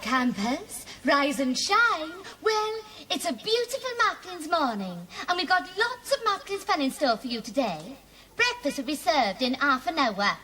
campers, rise and shine. Well, it's a beautiful Macklin's morning, and we've got lots of Macklin's fun in store for you today. Breakfast will be served in half an hour.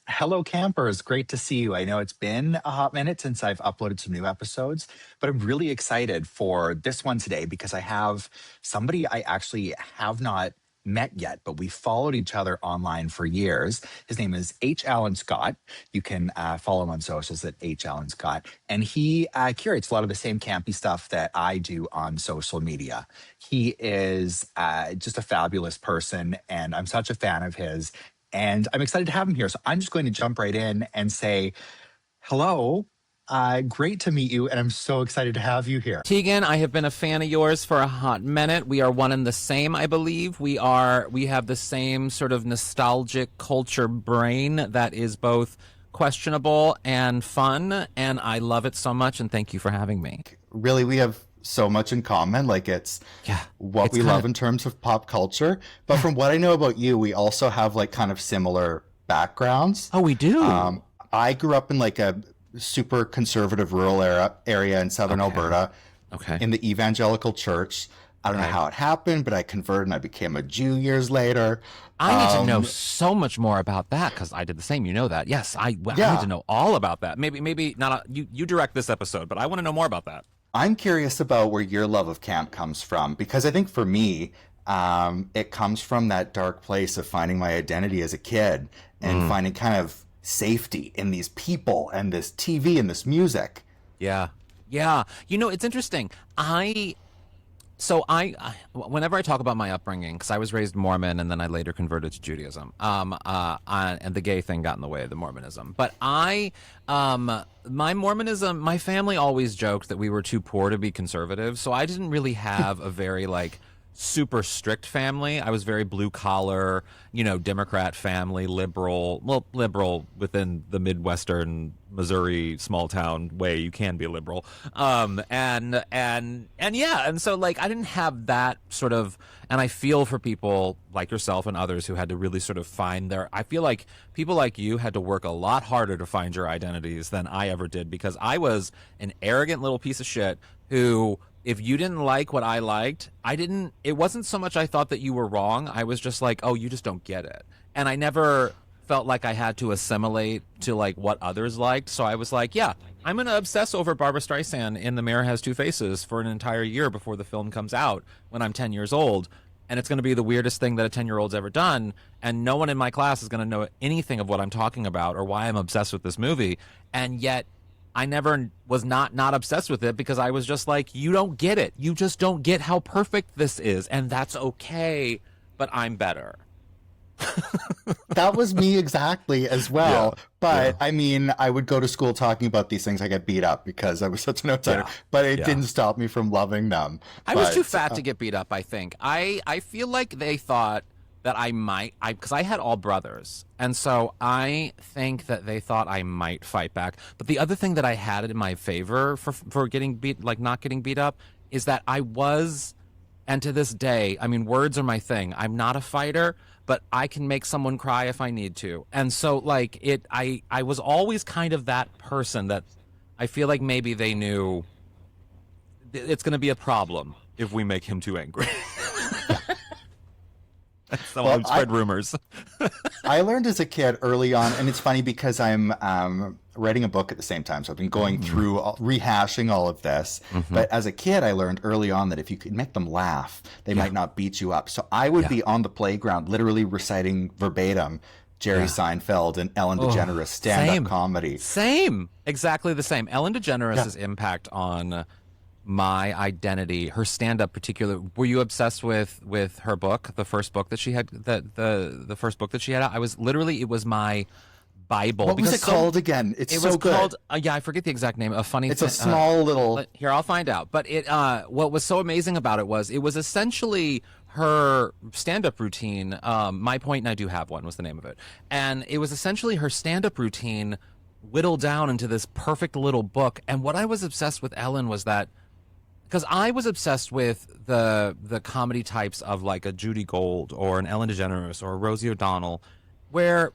Hello, campers. Great to see you. I know it's been a hot minute since I've uploaded some new episodes, but I'm really excited for this one today because I have somebody I actually have not met yet, but we followed each other online for years. His name is H. Alan Scott. You can follow him on socials at H. Alan Scott. And he curates a lot of the same campy stuff that I do on social media. He is just a fabulous person, and I'm such a fan of his. And I'm excited to have him here. So I'm just going to jump right in and say, hello, great to meet you. And I'm so excited to have you here. Tegan, I have been a fan of yours for a hot minute. We are one and the same, I believe. We have the same sort of nostalgic culture brain that is both questionable and fun. And I love it so much. And thank you for having me. Really, we have so much in common. Like it's what we love in terms of pop culture. But from what I know about you, we also have like kind of similar backgrounds. Oh, we do? I grew up in like a super conservative rural area in southern Alberta. In the evangelical church. I don't know how it happened, but I converted and I became a Jew years later. I need to know so much more about that because I did the same. You know that. Yes, I need to know all about that. Maybe not. You direct this episode, but I want to know more about that. I'm curious about where your love of camp comes from, because I think for me, it comes from that dark place of finding my identity as a kid and finding kind of safety in these people and this TV and this music. Yeah. You know, it's interesting. Whenever I talk about my upbringing, because I was raised Mormon and then I later converted to Judaism, and the gay thing got in the way of the Mormonism. But my Mormonism, my family always joked that we were too poor to be conservative, so I didn't really have a very super strict family. I was very blue collar, Democrat family, liberal within the Midwestern Missouri small town way you can be a liberal. And so I didn't have that sort of, and I feel for people like yourself and others who had to really sort of find I feel like people like you had to work a lot harder to find your identities than I ever did, because I was an arrogant little piece of shit who, if you didn't like what I liked, it wasn't so much I thought that you were wrong. I was just like, oh, you just don't get it. And I never felt like I had to assimilate to what others liked. So I was like, yeah, I'm going to obsess over Barbra Streisand in The Mayor Has Two Faces for an entire year before the film comes out when I'm 10 years old. And it's going to be the weirdest thing that a 10-year-old's ever done. And no one in my class is going to know anything of what I'm talking about or why I'm obsessed with this movie. And yet I never was not obsessed with it, because I was just like, you don't get it. You just don't get how perfect this is. And that's okay, but I'm better. That was me exactly as well. But I mean, I would go to school talking about these things. I get beat up because I was such an outsider, but it didn't stop me from loving them. I was too fat to get beat up, I think. I feel like they thought that because I had all brothers. And so I think that they thought I might fight back. But the other thing that I had in my favor for getting beat, not getting beat up, is that I was, and to this day, I mean, words are my thing. I'm not a fighter, but I can make someone cry if I need to. And so I was always kind of that person that I feel like maybe they knew it's going to be a problem if we make him too angry. Someone spread rumors. I learned as a kid early on, and it's funny because I'm writing a book at the same time. So I've been going through, rehashing all of this. But as a kid, I learned early on that if you could make them laugh, they might not beat you up. So I would be on the playground literally reciting verbatim Jerry Seinfeld and Ellen DeGeneres stand-up comedy. Same. Exactly the same. Ellen DeGeneres' impact on my identity, her stand-up particular. Were you obsessed with her book, the first book that she had, the first book that she had out? It was my Bible. What was it called again? It was good. Called, I forget the exact name. It's a small little. Here, I'll find out. But what was so amazing about it was essentially her stand-up routine, My Point and I Do Have One was the name of it. And it was essentially her stand-up routine whittled down into this perfect little book. And what I was obsessed with Ellen was that, because I was obsessed with the comedy types of like a Judy Gold or an Ellen DeGeneres or a Rosie O'Donnell, where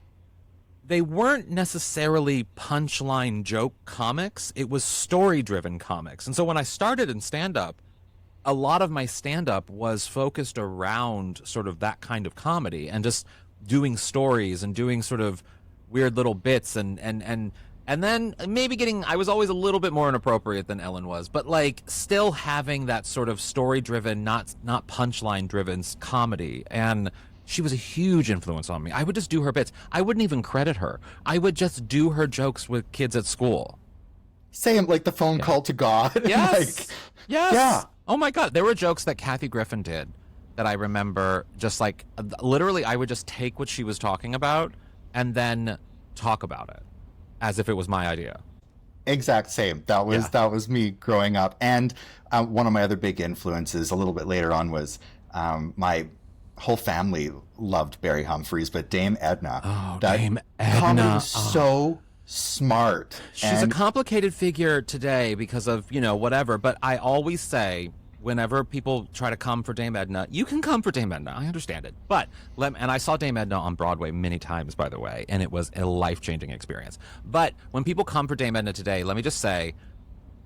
they weren't necessarily punchline joke comics. It was story-driven comics. And so when I started in stand-up, a lot of my stand-up was focused around sort of that kind of comedy and just doing stories and doing sort of weird little bits and then maybe I was always a little bit more inappropriate than Ellen was, but like still having that sort of story-driven, not punchline-driven comedy. And she was a huge influence on me. I would just do her bits. I wouldn't even credit her. I would just do her jokes with kids at school. Same, like the phone call to God. Yes. Like, yes. Yeah. Oh my God. There were jokes that Kathy Griffin did that I remember just like literally I would just take what she was talking about and then talk about it as if it was my idea. Exact same. That was me growing up. And one of my other big influences a little bit later on was my whole family loved Barry Humphries, but Dame Edna. Oh, that Dame Edna. comedy was so smart. She's a complicated figure today because of, whatever. But I always say, whenever people try to come for Dame Edna, you can come for Dame Edna. I understand it. But, and I saw Dame Edna on Broadway many times, by the way, and it was a life-changing experience. But when people come for Dame Edna today, let me just say,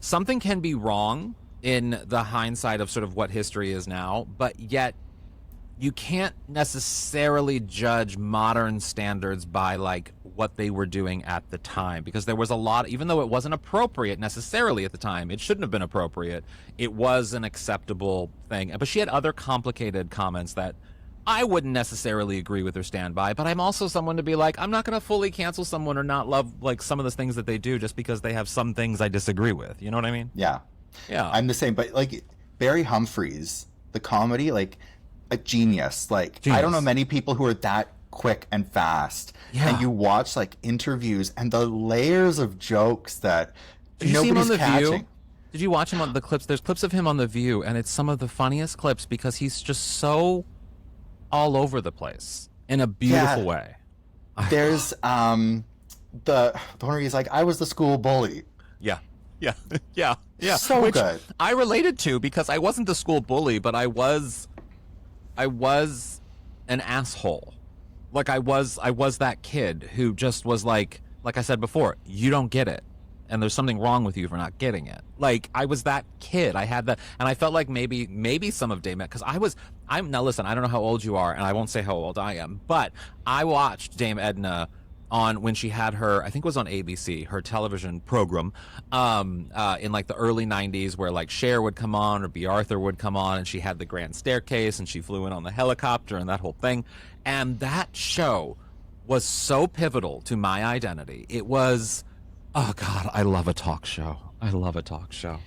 something can be wrong in the hindsight of sort of what history is now, but yet you can't necessarily judge modern standards by like what they were doing at the time, because there was a lot, even though it wasn't appropriate necessarily at the time, it shouldn't have been appropriate. It was an acceptable thing. But she had other complicated comments that I wouldn't necessarily agree with or stand by, but I'm also someone to be like, I'm not going to fully cancel someone or not love like some of the things that they do just because they have some things I disagree with. You know what I mean? Yeah. Yeah. I'm the same, but like Barry Humphries, the comedy, like a genius. Like Genius. I don't know many people who are that quick and fast. Yeah. And you watch like interviews and the layers of jokes that Did you see him on nobody's The catching. View? Did you watch him on the clips? There's clips of him on The View, and it's some of the funniest clips because he's just so all over the place in a beautiful way. There's the one where he's like, I was the school bully. Yeah. Yeah. So Which good. I related to because I wasn't the school bully, but I was an asshole. Like I was that kid who just was like I said before, you don't get it. And there's something wrong with you for not getting it. Like I was that kid. I had that, and I felt like maybe some of Dame Edna, because now listen, I don't know how old you are, and I won't say how old I am, but I watched Dame Edna on when she had her, I think it was on ABC, her television program, in like the early 90s, where like Cher would come on or B. Arthur would come on, and she had the grand staircase and she flew in on the helicopter and that whole thing. And that show was so pivotal to my identity. It was, oh God, I love a talk show. I love a talk show.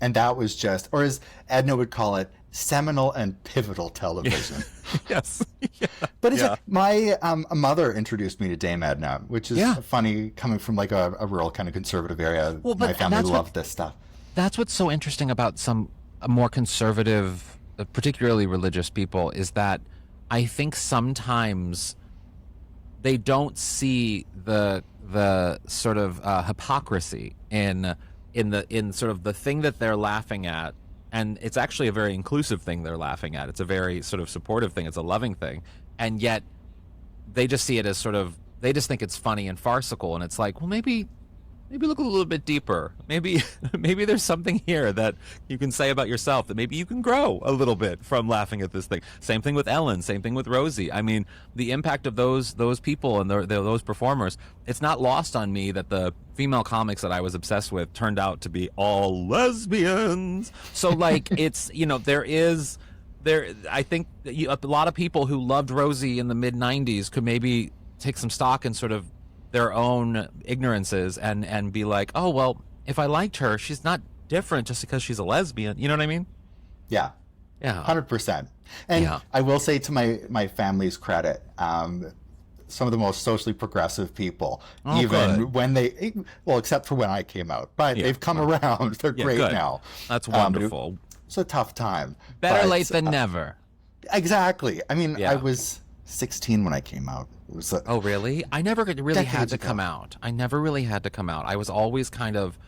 And that was just, or as Edna would call it, seminal and pivotal television. Yes. Yeah. But it's like, my mother introduced me to Dame Edna, which is funny coming from like a rural kind of conservative area. Well, but my family that's loved this stuff. That's what's so interesting about some more conservative, particularly religious people, is that I think sometimes they don't see the sort of hypocrisy in sort of the thing that they're laughing at. And it's actually a very inclusive thing they're laughing at. It's a very sort of supportive thing. It's a loving thing. And yet they just see it as sort of, they just think it's funny and farcical. And it's like, well, maybe look a little bit deeper. Maybe there's something here that you can say about yourself, that maybe you can grow a little bit from laughing at this thing. Same thing with Ellen. Same thing with Rosie. I mean, the impact of those people and those performers, it's not lost on me that the female comics that I was obsessed with turned out to be all lesbians. So like, it's, I think a lot of people who loved Rosie in the mid 90s could maybe take some stock in sort of their own ignorances and be like, oh, well, if I liked her, she's not different just because she's a lesbian. You know what I mean? Yeah. Yeah. 100%. And I will say to my family's credit, some of the most socially progressive people, when they, well, except for when I came out, but they've come around. They're great now. That's wonderful. It's a tough time. Better late than never. Exactly. I mean, Yeah. I was 16 when I came out. It was Oh, really? I never really had decades to ago. come out. I never really had to come out. I was always kind of,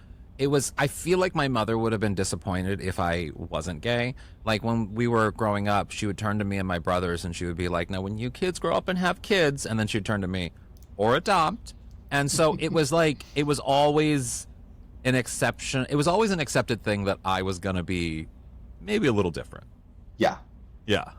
I feel like my mother would have been disappointed if I wasn't gay. Like when we were growing up, she would turn to me and my brothers and she would be like, now when you kids grow up and have kids, and then she'd turn to me, or adopt. And so it was like, it was always an exception. It was always an accepted thing that I was going to be maybe a little different. Yeah. Yeah.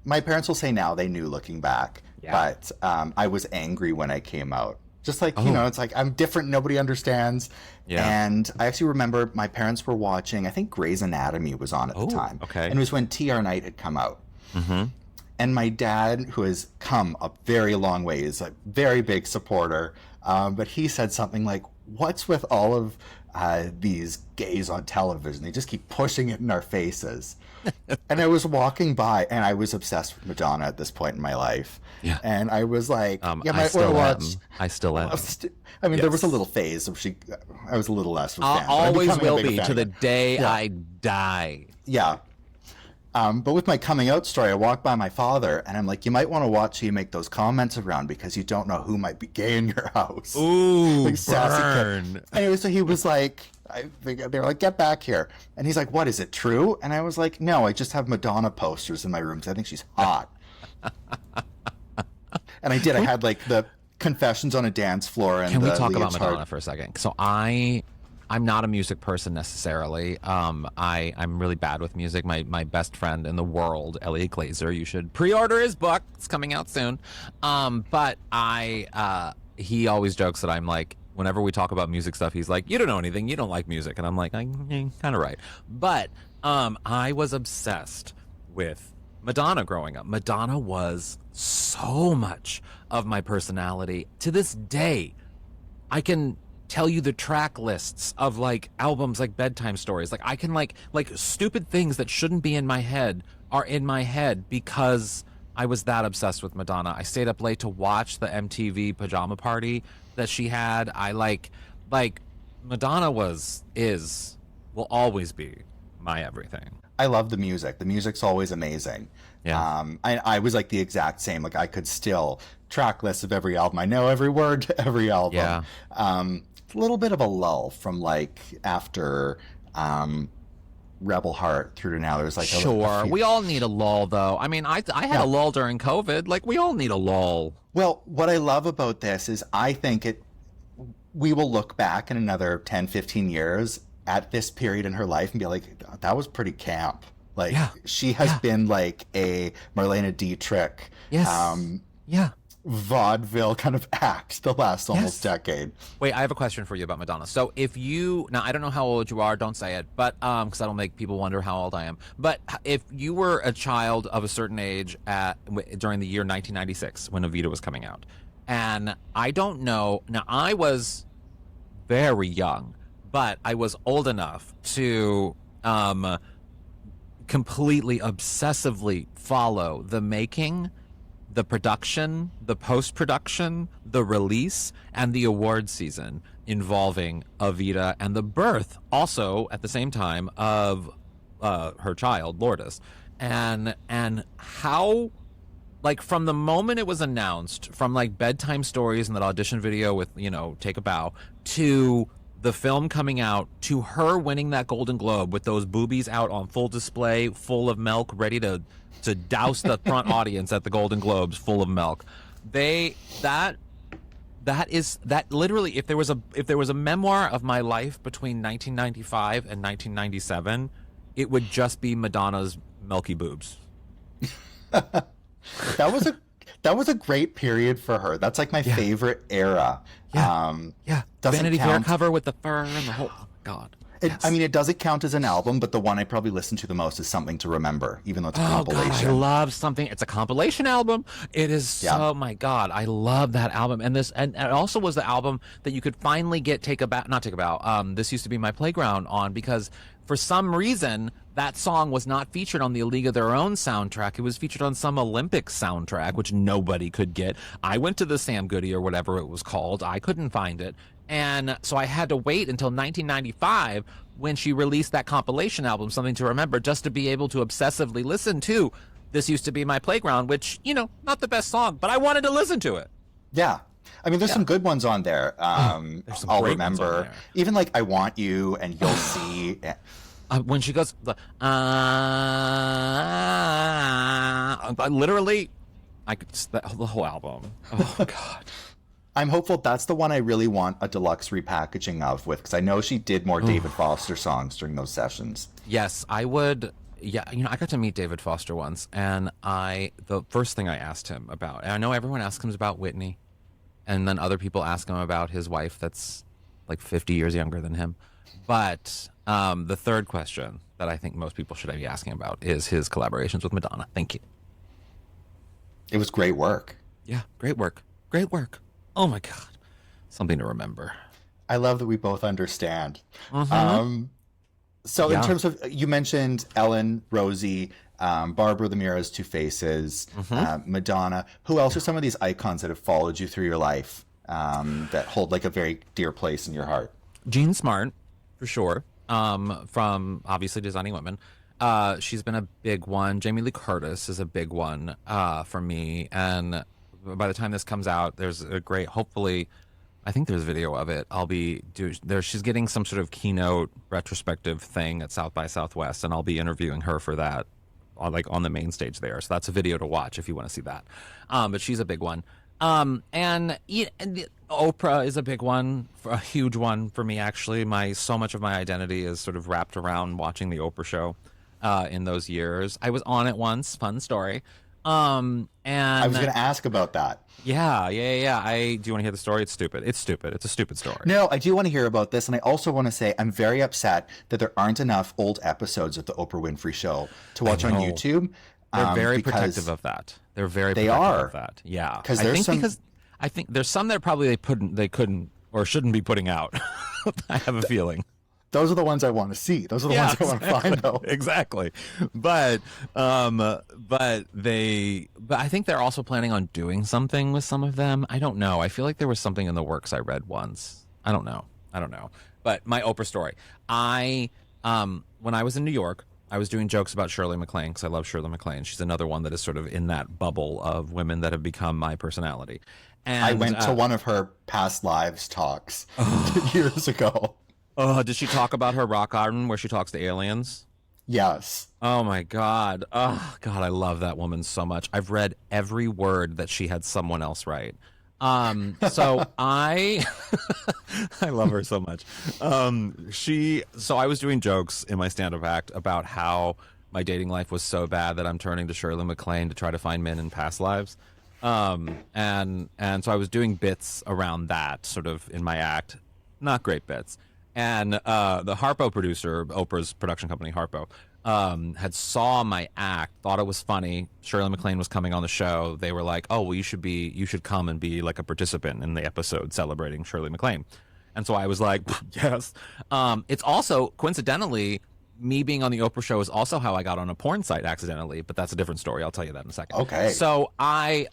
My parents will say now they knew looking back, Yeah. but I was angry when I came out. Just like, Oh. it's like I'm different. Nobody understands. Yeah. And I actually remember my parents were watching, I think Grey's Anatomy was on at the Oh, time. okay. And it was when TR Knight had come out. Mm-hmm. And my dad, who has come a very long way, is a very big supporter. But he said something like, what's with all of these gays on television? They just keep pushing it in our faces. And I was walking by, and I was obsessed with Madonna at this point in my life. Yeah. And I was like, I might want to still watch. am. I still am. I mean, there was a Yes. little phase of I was a little less of a I fan. but I'm always becoming a will bigger be fan to the again. day Yeah. I die. Yeah. But with my coming out story, I walked by my father, and I'm like, you might want to watch you make those comments around because you don't know who might be gay in your house. Ooh, Like, sassy kid. burn. Anyway, so he was like, they were like, get back here. And he's like, what, is it true? And I was like, no, I just have Madonna posters in my room because I think she's hot. And I did. I had like the Confessions on a Dance Floor. And Can we the talk about leotard. Madonna for a second? So I'm not a music person necessarily. I'm really bad with music. My best friend in the world, Elliot Glazer, you should pre-order his book. It's coming out soon. But he always jokes that I'm like, whenever we talk about music stuff, he's like, you don't know anything. You don't like music. And I'm like, I'm kind of right. But I was obsessed with Madonna growing up. Madonna was so much of my personality. To this day, I can tell you the track lists of like albums like Bedtime Stories. Like I can like stupid things that shouldn't be in my head are in my head because I was that obsessed with Madonna. I stayed up late to watch the MTV pajama party that she had. I like Madonna will always be my everything. I love the music. The music's always amazing. Yeah. I was like the exact same. Like I could still track lists of every album. I know every word to every album. Yeah. A little bit of a lull from like after Rebel Heart through to now. There's like a Sure. few- We all need a lull though. I mean, I had a lull during COVID. Like we all need a lull. Well, what I love about this is I think we will look back in another 10, 15 years at this period in her life and be like, that was pretty camp. Like Yeah. she has been like a Marlena Dietrich, Yes. Yeah. vaudeville kind of act the last almost decade. Wait, I have a question for you about Madonna. So now I don't know how old you are, don't say it, but because that'll make people wonder how old I am. But if you were a child of a certain age during the year 1996 when Evita was coming out, and I don't know, now I was very young, but I was old enough to completely obsessively follow the making, the production, the post-production, the release, and the award season involving Evita and the birth also at the same time of her child, Lourdes. And how, like, from the moment it was announced, from like Bedtime Stories and that audition video with, Take a Bow, to the film coming out, to her winning that Golden Globe with those boobies out on full display, full of milk, ready to douse the front audience at the Golden Globes full of milk. That literally, if there was a memoir of my life between 1995 and 1997, it would just be Madonna's milky boobs. That was a great period for her. That's like my favorite era. Yeah. Doesn't Vanity Fair count. cover with the fur and the whole, oh my God. I mean, it doesn't count as an album, but the one I probably listen to the most is Something to Remember, even though it's a Oh God, compilation. I love something. It's a compilation album. It is so, my God, I love that album. And it also was the album that you could finally get not Take a Bow. This Used to Be My Playground on, because for some reason that song was not featured on the A League of Their Own soundtrack. It was featured on some Olympics soundtrack, which nobody could get. I went to the Sam Goody or whatever it was called. I couldn't find it. And so I had to wait until 1995 when she released that compilation album, Something to Remember, just to be able to obsessively listen to This Used to Be My Playground, which, you know, not the best song, but I wanted to listen to it. Yeah. I mean, there's some good ones on there. There's some I'll great ones on remember. there. Even like I Want You and You'll See. When she goes, literally, I could the whole album. Oh God. I'm hopeful that's the one I really want a deluxe repackaging of with, because I know she did more David Foster songs during those sessions. Yes, I would. Yeah, you know, I got to meet David Foster once, and the first thing I asked him about, and I know everyone asks him about Whitney, and then other people ask him about his wife that's like 50 years younger than him. But the third question that I think most people should be asking about is his collaborations with Madonna. Thank you. It was great work. Yeah, great work. Great work. Oh my God. Something to remember. I love that we both understand. So Yeah. in terms of, you mentioned Ellen, Rosie, Barbara the Mira's Two Faces, Madonna. Who else are some of these icons that have followed you through your life that hold like a very dear place in your heart? Jean Smart, for sure. From obviously Designing Women. She's been a big one. Jamie Lee Curtis is a big one for me. And by the time this comes out, there's a great, hopefully, I think there's video of it. She's getting some sort of keynote retrospective thing at South by Southwest, and I'll be interviewing her for that, on the main stage there. So that's a video to watch if you want to see that. But she's a big one. And Oprah is a big one, a huge one for me, actually. So much of my identity is sort of wrapped around watching the Oprah show in those years. I was on it once, fun story. And I was going to ask about that. Yeah. Do you want to hear the story? It's stupid. It's a stupid story. No, I do want to hear about this. And I also want to say I'm very upset that there aren't enough old episodes of the Oprah Winfrey Show to watch on YouTube. They're very because protective of that. They're very They protective are. of that. Yeah. Because I think there's some that probably they couldn't or shouldn't be putting out. I have a feeling. Those are the ones I want to see. Those are the ones I want to find, though. Exactly. But I think they're also planning on doing something with some of them. I don't know. I feel like there was something in the works I read once. I don't know. But my Oprah story. When I was in New York, I was doing jokes about Shirley MacLaine because I love Shirley MacLaine. She's another one that is sort of in that bubble of women that have become my personality. And I went to one of her past lives talks years ago. Oh, did she talk about her rock garden where she talks to aliens? Yes. Oh my God. Oh God, I love that woman so much. I've read every word that she had someone else write. So I love her so much. So I was doing jokes in my stand-up act about how my dating life was so bad that I'm turning to Shirley MacLaine to try to find men in past lives. And so I was doing bits around that sort of in my act, not great bits. And the Harpo producer, Oprah's production company, Harpo, had saw my act, thought it was funny. Shirley MacLaine was coming on the show. They were like, "Oh, well, you should come and be like a participant in the episode celebrating Shirley MacLaine." And so I was like, "Yes." It's also coincidentally, me being on the Oprah show is also how I got on a porn site accidentally, but that's a different story. I'll tell you that in a second. Okay. So I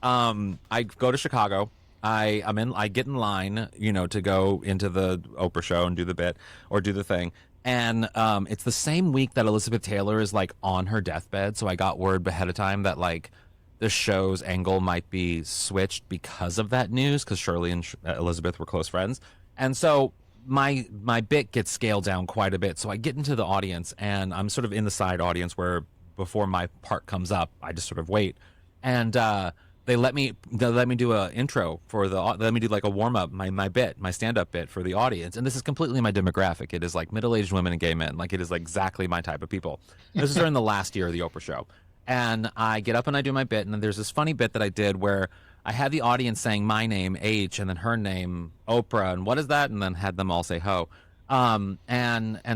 go to Chicago. I get in line, to go into the Oprah show and do the bit or do the thing. And it's the same week that Elizabeth Taylor is like on her deathbed. So I got word ahead of time that like the show's angle might be switched because of that news, because Shirley and Elizabeth were close friends. And so my bit gets scaled down quite a bit. So I get into the audience and I'm sort of in the side audience where before my part comes up, I just sort of wait. And they let me do a intro let me do like a warm up, my bit, my stand up bit for the audience. And this is completely my demographic. It is like middle-aged women and gay men. Like it is like exactly my type of people. This is during the last year of the Oprah show. And I get up and I do my bit. And then there's this funny bit that I did where I had the audience saying my name, H, and then her name, Oprah, and what is that? And then had them all say ho. And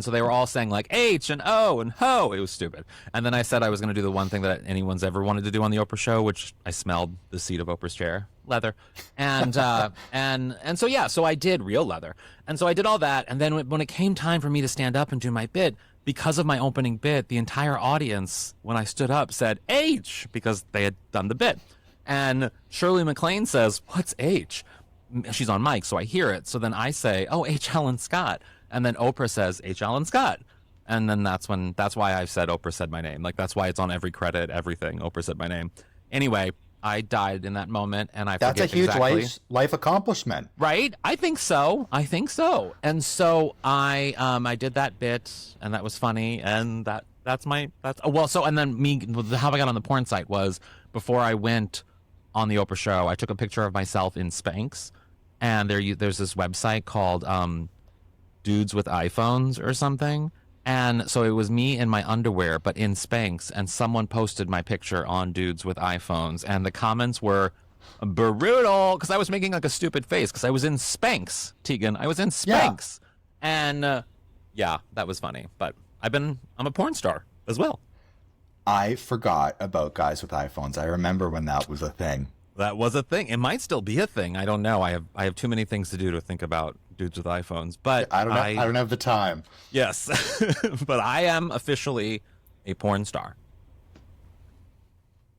so they were all saying like H and O and ho. It was stupid. And then I said I was going to do the one thing that anyone's ever wanted to do on the Oprah show, which I smelled the seat of Oprah's chair, leather. And so I did real leather. And so I did all that. And then when it came time for me to stand up and do my bit, because of my opening bit, the entire audience, when I stood up, said H, because they had done the bit. And Shirley MacLaine says, "What's H?" She's on mic, so I hear it. So then I say, "Oh, H. Alan Scott." And then Oprah says, "H. Alan Scott." And then that's why I've said Oprah said my name. Like, that's why it's on every credit, everything. Oprah said my name. Anyway, I died in that moment, and That's a huge life accomplishment. Right? I think so. And so I did that bit, and that was funny, and and then how I got on the porn site was before I went on the Oprah show, I took a picture of myself in Spanx, and there's this website called Dudes with iPhones or something. And so it was me in my underwear, but in Spanx, and someone posted my picture on Dudes with iPhones, and the comments were brutal because I was making like a stupid face because I was in Spanx, Tegan. I was in Spanx. Yeah. And yeah, that was funny. But I'm a porn star as well. I forgot about guys with iPhones. I remember when that was a thing. That was a thing. It might still be a thing. I don't know. I have too many things to do to think about dudes with iPhones. But I don't have the time. Yes. But I am officially a porn star.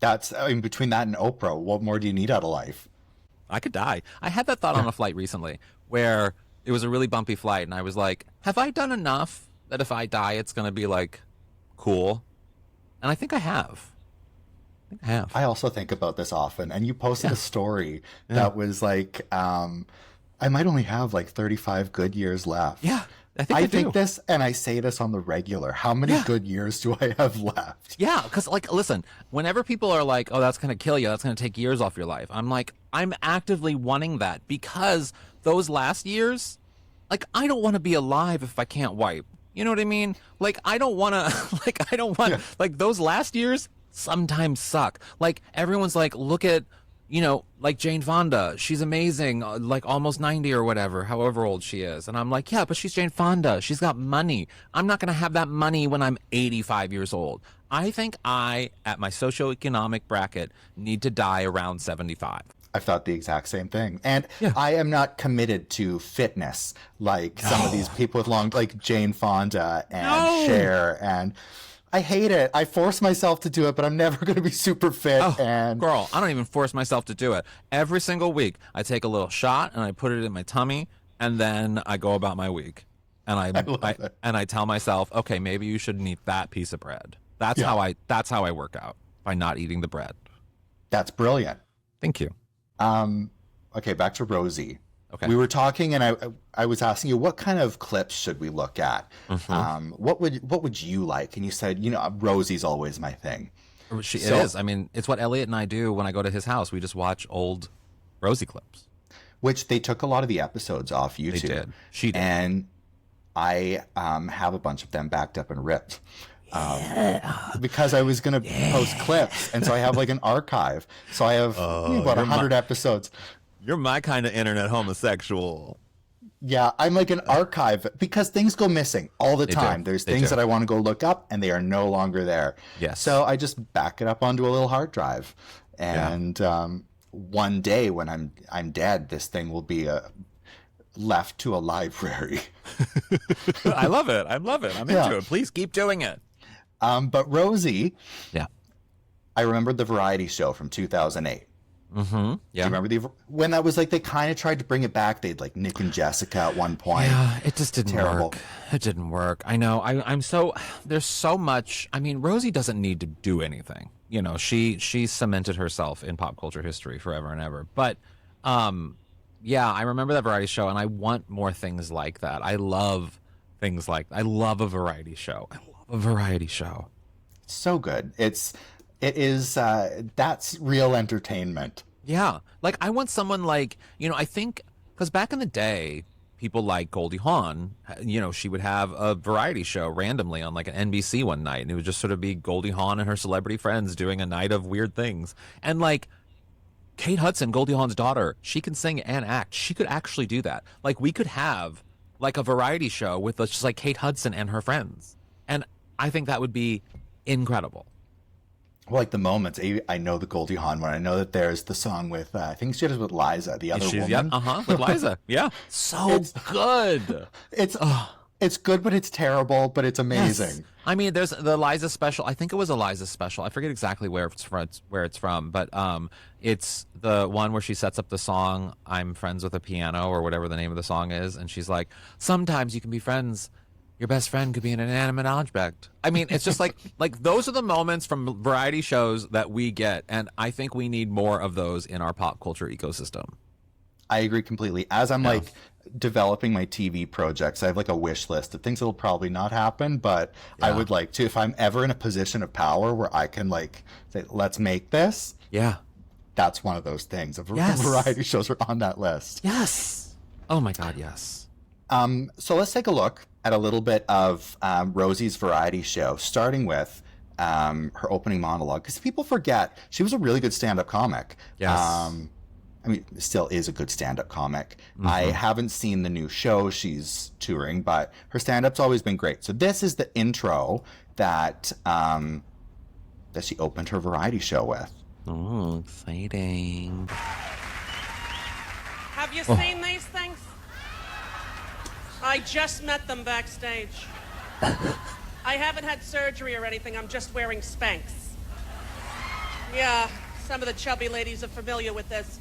Between that and Oprah, what more do you need out of life? I could die. I had that thought on a flight recently where it was a really bumpy flight, and I was like, have I done enough that if I die, it's going to be like cool? And I think I have. I also think about this often. And you posted a story that was like, I might only have like 35 good years left. Yeah, I think this, and I say this on the regular. How many good years do I have left? Yeah, because like, listen, whenever people are like, oh, that's going to kill you, that's going to take years off your life, I'm like, I'm actively wanting that because those last years, like, I don't want to be alive if I can't wipe. You know what I mean? Like, I don't want to, like, those last years sometimes suck. Like, everyone's like, look at, like Jane Fonda. She's amazing, like almost 90 or whatever, however old she is. And I'm like, yeah, but she's Jane Fonda. She's got money. I'm not going to have that money when I'm 85 years old. I think I, at my socioeconomic bracket, need to die around 75. I've thought the exact same thing. And I am not committed to fitness like some of these people with like Jane Fonda and Cher. And I hate it. I force myself to do it, but I'm never going to be super fit. Girl, I don't even force myself to do it. Every single week, I take a little shot and I put it in my tummy, and then I go about my week. And I tell myself, okay, maybe you shouldn't eat that piece of bread. That's how I work out, by not eating the bread. That's brilliant. Thank you. Okay, back to Rosie. Okay. We were talking, and I was asking you, what kind of clips should we look at? Mm-hmm. What would you like? And you said, Rosie's always my thing. It is. I mean, it's what Elliot and I do when I go to his house. We just watch old Rosie clips. Which they took a lot of the episodes off YouTube. They did. She did. And I have a bunch of them backed up and ripped. Because I was going to post clips. And so I have like an archive. So I have about 100 episodes. You're my kind of internet homosexual. Yeah, I'm like an archive because things go missing all the time. There's things that I want to go look up and they are no longer there. Yes. So I just back it up onto a little hard drive. And one day when I'm dead, this thing will be left to a library. I love it. I'm into it. Please keep doing it. But Rosie, I remembered the variety show from 2008. Mm-hmm. Yeah. Do you remember when that was like they kind of tried to bring it back? They'd like Nick and Jessica at one point. Yeah, it just didn't work. It didn't work. I know. There's so much. I mean, Rosie doesn't need to do anything. She cemented herself in pop culture history forever and ever. But I remember that variety show, and I want more things like that. I love things like I love a variety show. So good. It is, that's real entertainment. Yeah. Like, I want someone like, I think, because back in the day, people like Goldie Hawn, she would have a variety show randomly on like an NBC one night, and it would just sort of be Goldie Hawn and her celebrity friends doing a night of weird things. And like, Kate Hudson, Goldie Hawn's daughter, she can sing and act. She could actually do that. Like, we could have like a variety show with just like Kate Hudson and her friends. And I think that would be incredible. Well, like the moments, I know the Goldie Hawn one. I know that there's the song with, I think she did it with Liza, the other woman. Yeah, with Liza. Yeah. It's good. It's good, but it's terrible, but it's amazing. Yes. I mean, there's the Liza special. I think it was a Liza special. I forget exactly where it's from, but it's the one where she sets up the song, I'm Friends with a Piano, or whatever the name of the song is. And she's like, sometimes you can be friends Your best friend could be an inanimate object. I mean, it's just like those are the moments from variety shows that we get, and I think we need more of those in our pop culture ecosystem. I agree completely. As I'm like developing my TV projects, I have like a wish list of things that'll probably not happen, but I would like to, if I'm ever in a position of power where I can like say, let's make this. Yeah. That's one of those things. Variety shows are on that list. Yes. Oh my God, yes. So let's take a look at a little bit of Rosie's variety show, starting with her opening monologue, because people forget she was a really good stand-up comic. Yes. I mean, still is a good stand-up comic. I haven't seen the new show she's touring, but her stand-up's always been great. So this is the intro that that she opened her variety show with. Oh, exciting. Have you seen these things? I just met them backstage. I haven't had surgery or anything. I'm just wearing Spanx. Yeah, some of the chubby ladies are familiar with this.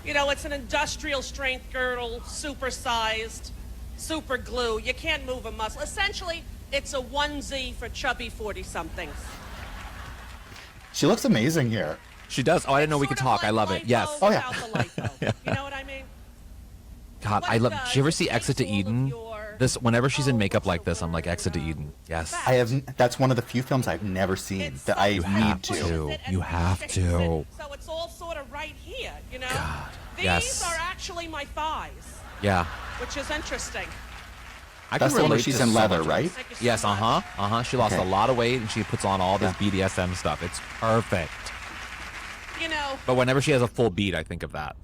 You know, it's an industrial strength girdle, super-sized, super glue. You can't move a muscle. Essentially, it's a onesie for chubby 40-somethings. She looks amazing here. She does. Oh, I didn't know we could talk. I love it. Yes. Oh, yeah. You know what I mean? God, I love. Did you ever see Exit to Eden? This, whenever she's in makeup like this, I'm like, Exit to Eden. Yes. I have. That's one of the few films I've never seen that I need to. You have to. So it's all sort of right here, you know? God. These Yes. are actually my thighs, Yeah. which is interesting. That's the one where she's in leather, right? Thank you so Yes. much. She lost Okay. a lot of weight, and she puts on all this BDSM stuff. It's perfect. You know, But whenever she has a full beat, I think of that.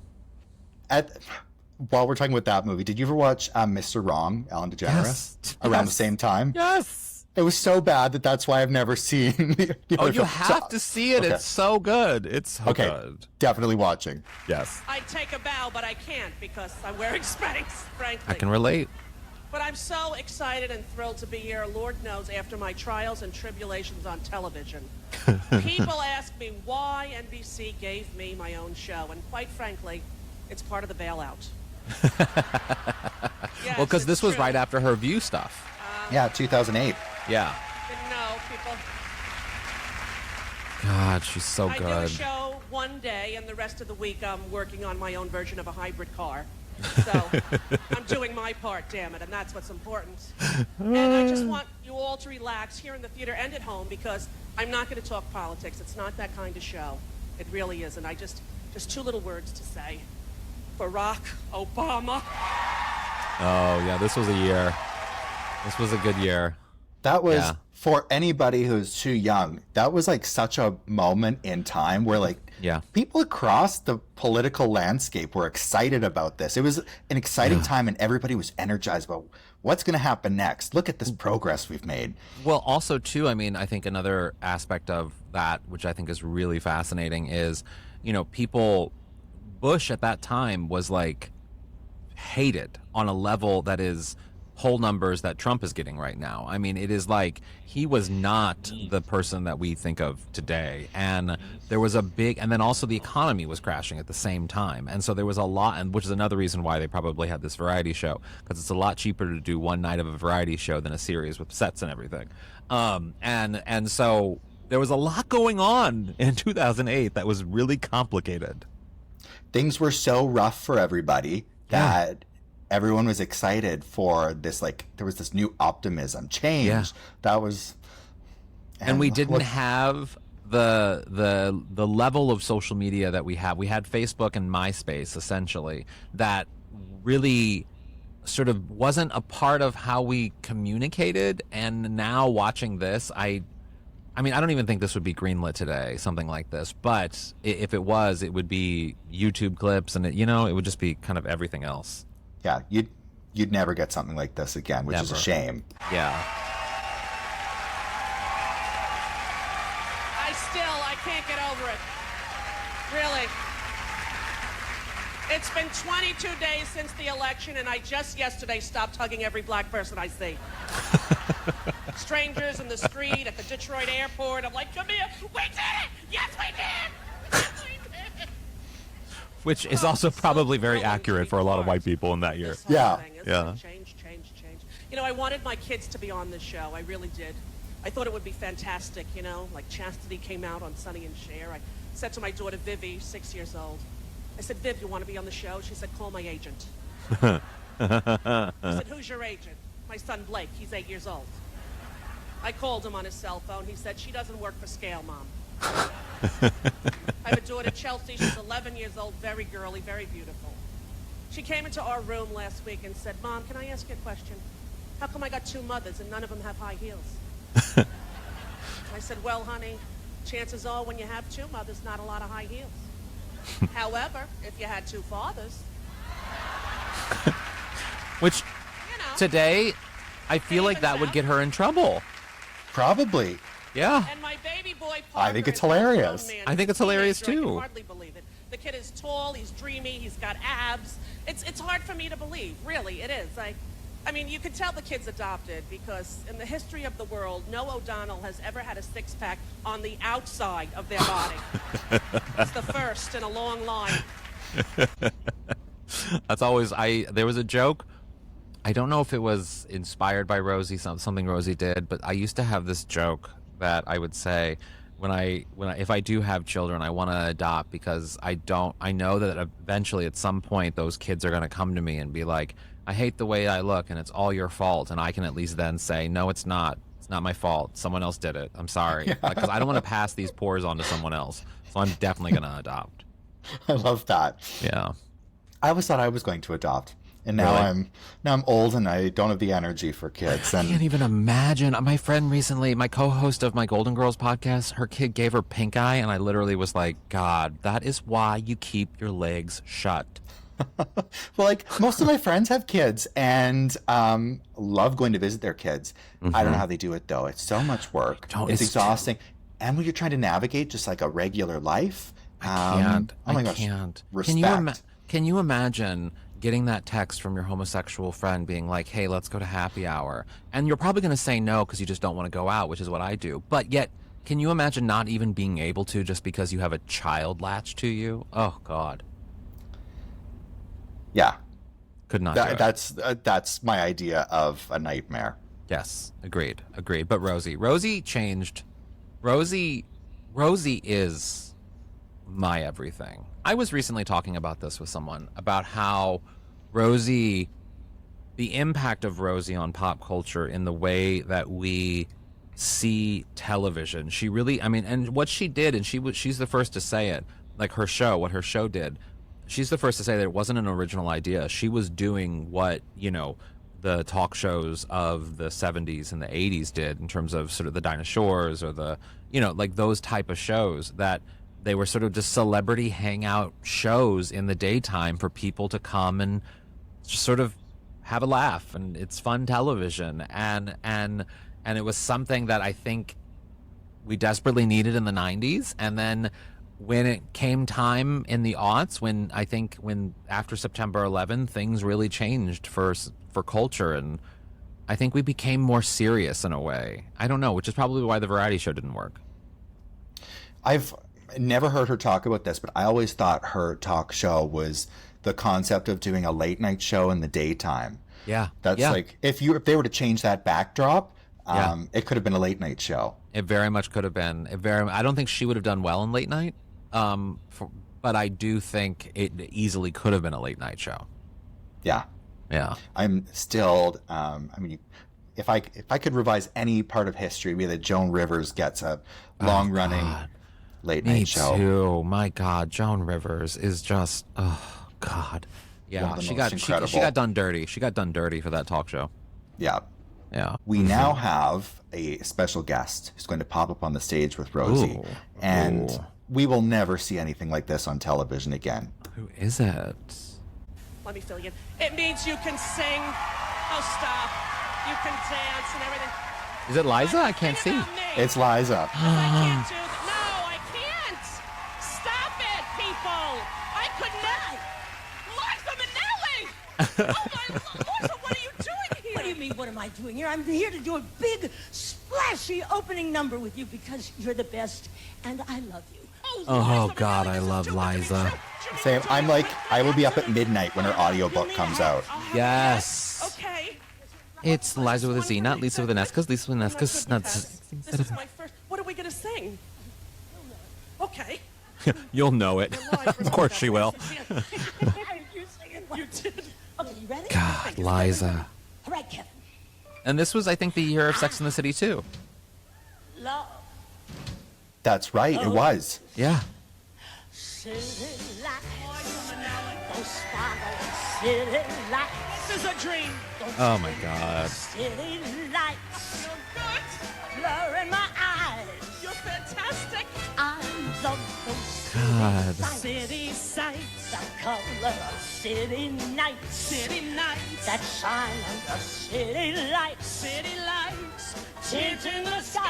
While we're talking about that movie, did you ever watch Mr. Wrong, Ellen DeGeneres? Yes. Around the Yes. same time? Yes. It was so bad that's why I've never seen the Oh, other you film. have to see it. Okay. It's so good. It's so Okay, good. definitely watching. Yes. I'd take a bow, but I can't because I'm wearing Spanx, frankly. I can relate. But I'm so excited and thrilled to be here, Lord knows, after my trials and tribulations on television. People ask me why NBC gave me my own show, and quite frankly, it's part of the bailout. Yes, Well, because this it's was true. right after her View stuff. Yeah, 2008. Yeah. Didn't know, people. God, she's so I do a good. show one day, and the rest of the week I'm working on my own version of a hybrid car. So I'm doing my part, damn it, and that's what's important. And I just want you all to relax here in the theater and at home because I'm not going to talk politics. It's not that kind of show. It really isn't. Just two little words to say. Barack Obama. Oh, yeah, this was a year. This was a good year. That was, Yeah. for anybody who's too young, that was like such a moment in time where like Yeah. people across the political landscape were excited about this. It was an exciting time and everybody was energized about what's going to happen next. Look at this progress we've made. Well, also, too, I mean, I think another aspect of that, which I think is really fascinating, is, you know, Bush at that time was like hated on a level that is whole numbers that Trump is getting right now. I mean, it is like he was not the person that we think of today. And there was and then also the economy was crashing at the same time. And so there was a lot, and which is another reason why they probably had this variety show, because it's a lot cheaper to do one night of a variety show than a series with sets and everything. And so there was a lot going on in 2008 that was really complicated. Things were so rough for everybody that everyone was excited for this, like, there was this new optimism, change. Yeah. That was... And we didn't have the level of social media that we have. We had Facebook and MySpace, essentially, that really sort of wasn't a part of how we communicated. And now watching this, I mean, I don't even think this would be greenlit today, something like this. But if it was, it would be YouTube clips, and it would just be kind of everything else. Yeah, you'd never get something like this again, which is a Never. shame. Yeah. I can't get over it. Really. It's been 22 days since the election, and I just yesterday stopped hugging every black person I see. Strangers in the street, at the Detroit airport. I'm like, come here. We did it! Yes, we did! Yes, we did! Which is also probably very accurate for a lot of white people in that year. This whole Yeah. thing is Yeah. like change. You know, I wanted my kids to be on this show. I really did. I thought it would be fantastic, you know, like Chastity came out on Sonny and Cher. I said to my daughter, Vivi, 6 years old, I said, Viv, you want to be on the show? She said, call my agent. I said, who's your agent? My son Blake, he's 8 years old. I called him on his cell phone. He said, she doesn't work for scale, Mom. I have a daughter, Chelsea. She's 11 years old, very girly, very beautiful. She came into our room last week and said, Mom, can I ask you a question? How come I got 2 mothers and none of them have high heels? I said, well, honey, chances are when you have 2 mothers, not a lot of high heels. However, if you had 2 fathers... Which, you know, today, I feel like that would get her in trouble. Probably. Yeah. And my baby boy Parker, I think it's hilarious. I think it's hilarious, too. I too. can hardly believe it. The kid is tall, he's dreamy, he's got abs. It's hard for me to believe, really, it is. I mean, you could tell the kid's adopted because in the history of the world, no O'Donnell has ever had a 6-pack on the outside of their body. It's the first in a long line. That's always, there was a joke. I don't know if it was inspired by Rosie, something Rosie did, but I used to have this joke that I would say if I do have children, I want to adopt because I know that eventually at some point those kids are going to come to me and be like, I hate the way I look and it's all your fault. And I can at least then say, no, it's not. It's not my fault. Someone else did it. I'm sorry. Because I don't want to pass these pores on to someone else. So I'm definitely going to adopt. I love that. Yeah. I always thought I was going to adopt. And now Really? I'm old and I don't have the energy for kids. I And can't even imagine. My friend recently, my co-host of my Golden Girls podcast, her kid gave her pink eye, and I literally was like, God, that is why you keep your legs shut. well, like most of my friends have kids and love going to visit their kids. I don't know how they do it though. It's so much work. It's exhausting. And when you're trying to navigate just like a regular life, I can't. Oh my I gosh. can't. Respect. Can you imagine getting that text from your homosexual friend being like, hey, let's go to happy hour? And you're probably going to say no because you just don't want to go out, which is what I do. But yet, can you imagine not even being able to just because you have a child latched to you? Oh, God. Yeah. Could not do it. That's my idea of a nightmare. Yes, agreed. But Rosie changed. Rosie is my everything. I was recently talking about this with someone about how Rosie, the impact of Rosie on pop culture in the way that we see television. She really, I mean, and what she did, and she's the first to say it, like what her show did. She's the first to say that it wasn't an original idea. She was doing what, the talk shows of the 70s and the 80s did in terms of sort of the Dinah Shores or the, like those type of shows that they were sort of just celebrity hangout shows in the daytime for people to come and just sort of have a laugh. And it's fun television. And it was something that I think we desperately needed in the 90s. And then when it came time in the aughts, when after September 11, things really changed for culture, and I think we became more serious in a way. I don't know, which is probably why the variety show didn't work. I've never heard her talk about this, but I always thought her talk show was the concept of doing a late night show in the daytime. Yeah, that's like if they were to change that backdrop, it could have been a late night show. It very much could have been. I don't think she would have done well in late night. But I do think it easily could have been a late night show. Yeah. I'm still. If I could revise any part of history, it'd be that Joan Rivers gets a long running late night show. Me too. My God, Joan Rivers is just. Oh God. Yeah, she got done dirty. She got done dirty for that talk show. Yeah. We now have a special guest who's going to pop up on the stage with Rosie, and we will never see anything like this on television again. Who is it? Let me fill you in. It means you can sing. Oh, stop. You can dance and everything. Is it Liza? I can't see. It's Liza. I can't do that. No, I can't. Stop it, people. I could not. Liza Minnelli. Oh, my Liza, what are you doing here? What do you mean, what am I doing here? I'm here to do a big, splashy opening number with you because you're the best and I love you. Oh, God, I love Liza. Same. I will be up at midnight when her audiobook comes out. Yes. Okay. It's Liza with a Z, not Lisa with an S, because Lisa with an S, Oh, because my goodness. This is my first. What are we going to sing? Okay. you'll know it. Of course she will. You did. Okay, you ready? God, Liza. All right, Kevin. And this was, I think, the year of Sex in the City, too. Love. That's right. It was. Yeah. City lights. Those sparkling city lights. This is a dream. Oh, my God. City lights. So good. Blur in my eyes. You're fantastic. I love those God. City sights. the color of city nights. City nights. That shine under city lights. City lights. Tears in the sky.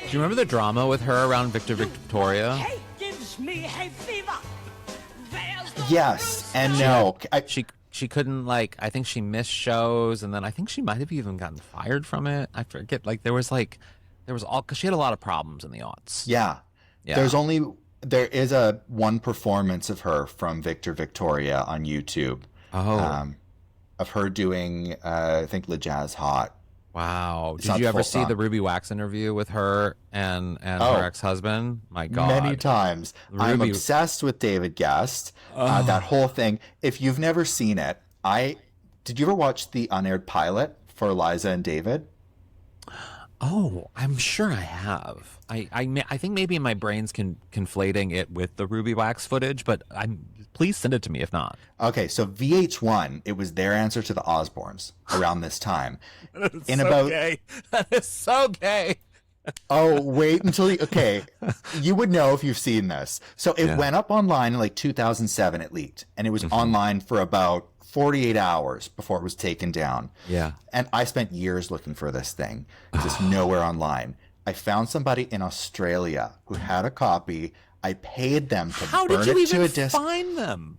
Do you remember the drama with her around Victoria? Hate gives me hay fever. There's the Yes and no. She couldn't, like, I think she missed shows, and then I think she might have even gotten fired from it. I forget. Like, there was all, because she had a lot of problems in the aughts. Yeah. Yeah. There is one performance of her from Victoria on YouTube. Oh. Of her doing, I think, Le Jazz Hot. Wow. It's Did not you the ever full see song. the Ruby Wax interview with her and Oh. her ex-husband? My God. Many times. I'm Ruby- obsessed with David Guest. That whole thing. If you've never seen it, did you ever watch the unaired pilot for Liza and David? Oh, I'm sure I have. I think maybe my brain's conflating it with the Ruby Wax footage, but please send it to me if not. Okay, so VH1, it was their answer to the Osbournes around this time. Gay. That is so gay. Oh, wait until okay. You would know if you've seen this. So it went up online in like 2007, it leaked. And it was online for about 48 hours before it was taken down. Yeah. And I spent years looking for this thing. It's just nowhere online. I found somebody in Australia who had a copy. I paid them to How burn did you it to even a disc. find them?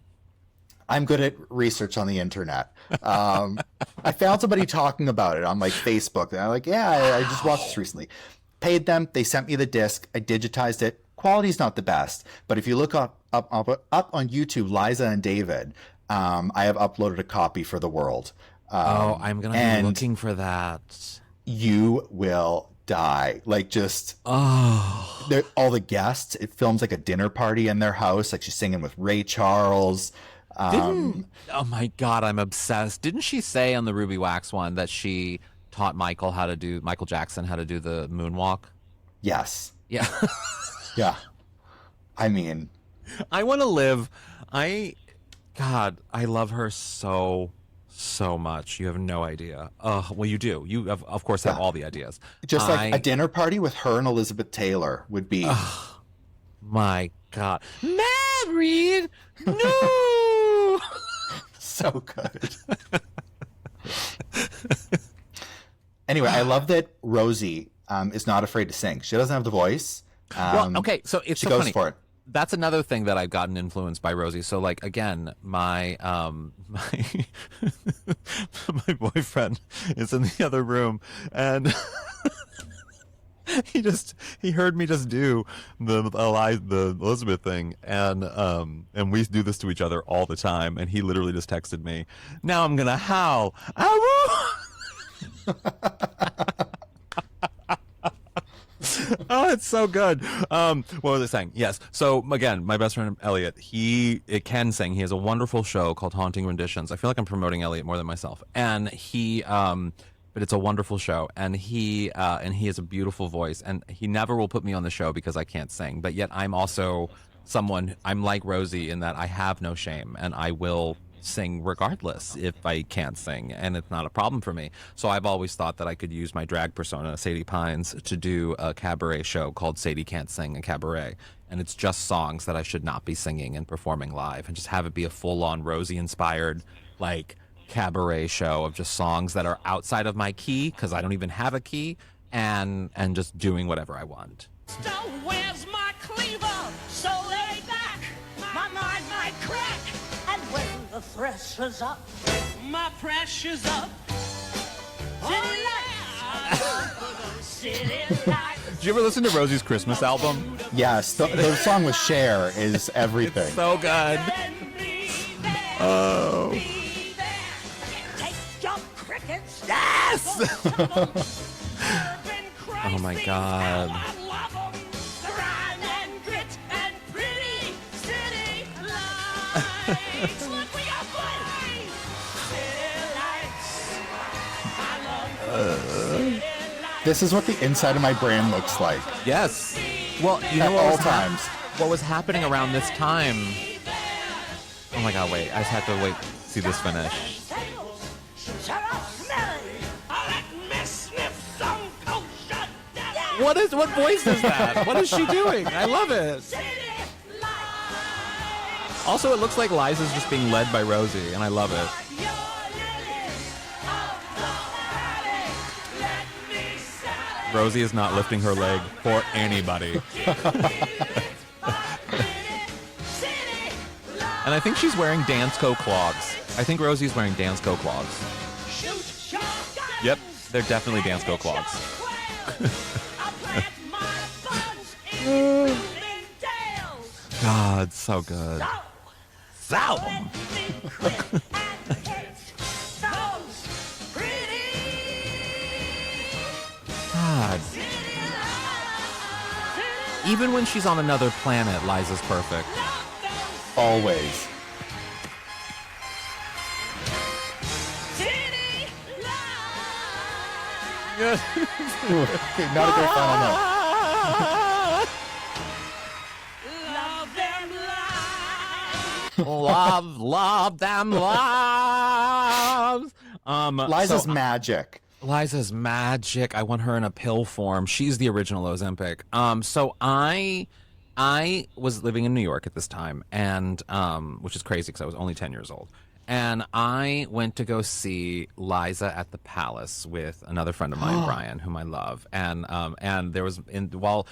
I'm good at research on the internet. I found somebody talking about it on like Facebook. And I'm like, yeah, I just watched this recently. Paid them. They sent me the disc. I digitized it. Quality's not the best, but if you look up on YouTube, Liza and David, I have uploaded a copy for the world. I'm gonna be looking for that. You will die. Like just all the guests. It films like a dinner party in their house. Like she's singing with Ray Charles. Oh my God, I'm obsessed. Didn't she say on the Ruby Wax one that she taught Michael Jackson how to do the moonwalk? Yes. Yeah. Yeah. I mean, I want to live. God, I love her so much. You have no idea. Well, you do. You of course have all the ideas. just like a dinner party with her and Elizabeth Taylor would be. My God, married? No. So good. Anyway, I love that Rosie is not afraid to sing. She doesn't have the voice. Well, okay, so it's she so goes funny. for it. That's another thing that I've gotten influenced by Rosie. So, like, again, my my boyfriend is in the other room, and he heard me just do the Elizabeth thing, and we do this to each other all the time. And he literally just texted me, "Now I'm gonna howl." Oh, it's so good. What was I saying? Yes. So again, my best friend Elliot, it can sing. He has a wonderful show called Haunting Renditions. I feel like I'm promoting Elliot more than myself. And but it's a wonderful show. And he has a beautiful voice. And he never will put me on the show because I can't sing. But yet I'm also I'm like Rosie in that I have no shame and I will sing regardless if I can't sing, and it's not a problem for me. So I've always thought that I could use my drag persona, Sadie Pines, to do a cabaret show called Sadie Can't Sing a Cabaret, and it's just songs that I should not be singing and performing live, and just have it be a full-on Rosie-inspired, like, cabaret show of just songs that are outside of my key, because I don't even have a key, and just doing whatever I want. Where's my cleaver? So lay back, my mind might crack. And when the pressure's up, My pressure's up. city lights. Did you ever listen to Rosie's Christmas album? Yes, the song with Cher is everything. So good. Then be there, Oh. be there. Take your cricket Yes! Oh my God. This is what the inside of my brain looks like. Yes. Well, you know At what all was times. what was happening around this time? Oh my God! Wait, I just have to wait. See this finish. What voice is that? What is she doing? I love it. Also, it looks like Liza's just being led by Rosie, and I love it. Rosie is not lifting her leg for anybody. And I think she's wearing Dansko clogs. I think Rosie's wearing Dansko clogs. Yep, they're definitely Dansko clogs. God, so good. So. God. Even when she's on another planet, Liza's perfect. Always. Okay, not a great final note. Love them loves. Liza's magic. Liza's magic. I want her in a pill form. She's the original Ozempic. So I was living in New York at this time, and which is crazy because I was only 10 years old. And I went to go see Liza at the Palace with another friend of mine, Brian, whom I love. And there was while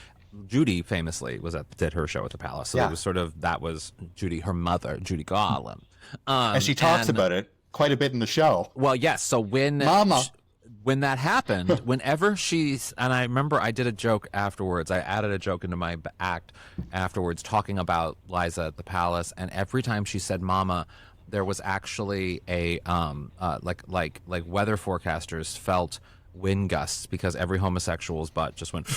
Judy famously did her show at the Palace, so Yeah. it was that was Judy, her mother, Judy Garland. And she talks about it quite a bit in the show. Well, yes. So when that happened, whenever and I remember I did a joke afterwards. I added a joke into my act afterwards, talking about Liza at the Palace, and every time she said "Mama," there was actually a like weather forecasters felt wind gusts because every homosexual's butt just went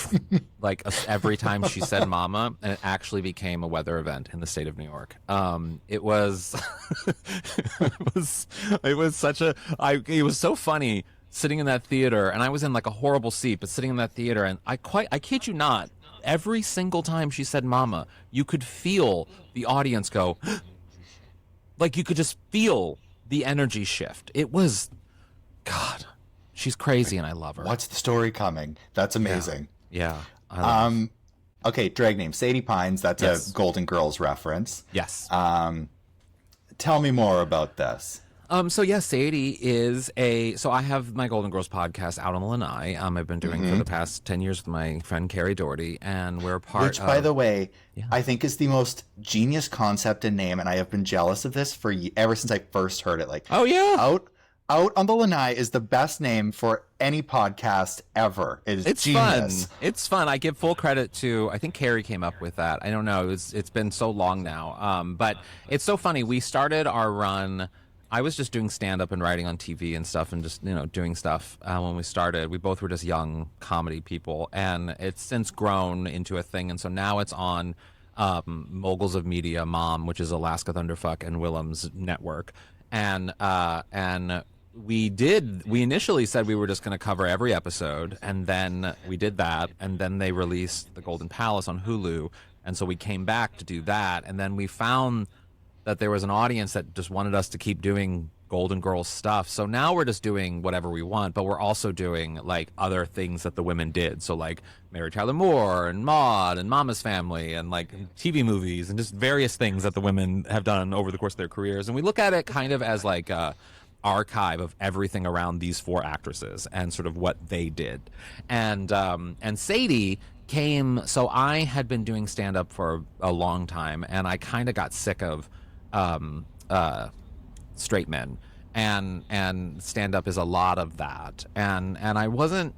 like every time she said "Mama," and it actually became a weather event in the state of New York. It was it was so funny sitting in that theater, and I was in like a horrible seat, but sitting in that theater, and I kid you not, every single time she said "Mama," you could feel the audience go like you could just feel the energy shift. It was, God, she's crazy and I love her. What's the story coming? That's amazing. Yeah. I love Okay, drag name Sadie Pines. That's Yes. a Golden Girls reference. Yes. Tell me more about this. So yeah, Sadie is so I have my Golden Girls podcast out on the Lanai. I've been doing for the past 10 years with my friend Carrie Doherty, and we're part Which, by the way, I think is the most genius concept and name, and I have been jealous of this ever since I first heard it. Like, oh yeah, Out on the Lanai is the best name for any podcast ever. It's genius. Fun. It's fun. I give full credit to, I think Carrie came up with that. I don't know. It's been so long now. But it's so funny. We started our run. I was just doing stand-up and writing on TV and stuff, and just doing stuff when we started. We both were just young comedy people, and it's since grown into a thing. And so now it's on Moguls of Media, Mom, which is Alaska Thunderfuck and Willem's network, and we initially said we were just going to cover every episode, and then we did that, and then they released The Golden Palace on Hulu, and so we came back to do that, and then we found that there was an audience that just wanted us to keep doing Golden Girls stuff. So now we're just doing whatever we want, but we're also doing like other things that the women did. So like Mary Tyler Moore and Maude and Mama's Family and like TV movies and just various things that the women have done over the course of their careers. And we look at it kind of as like a archive of everything around these four actresses and sort of what they did. And Sadie came, so I had been doing stand-up for a long time, and I kind of got sick of straight men, and stand-up is a lot of that, and I wasn't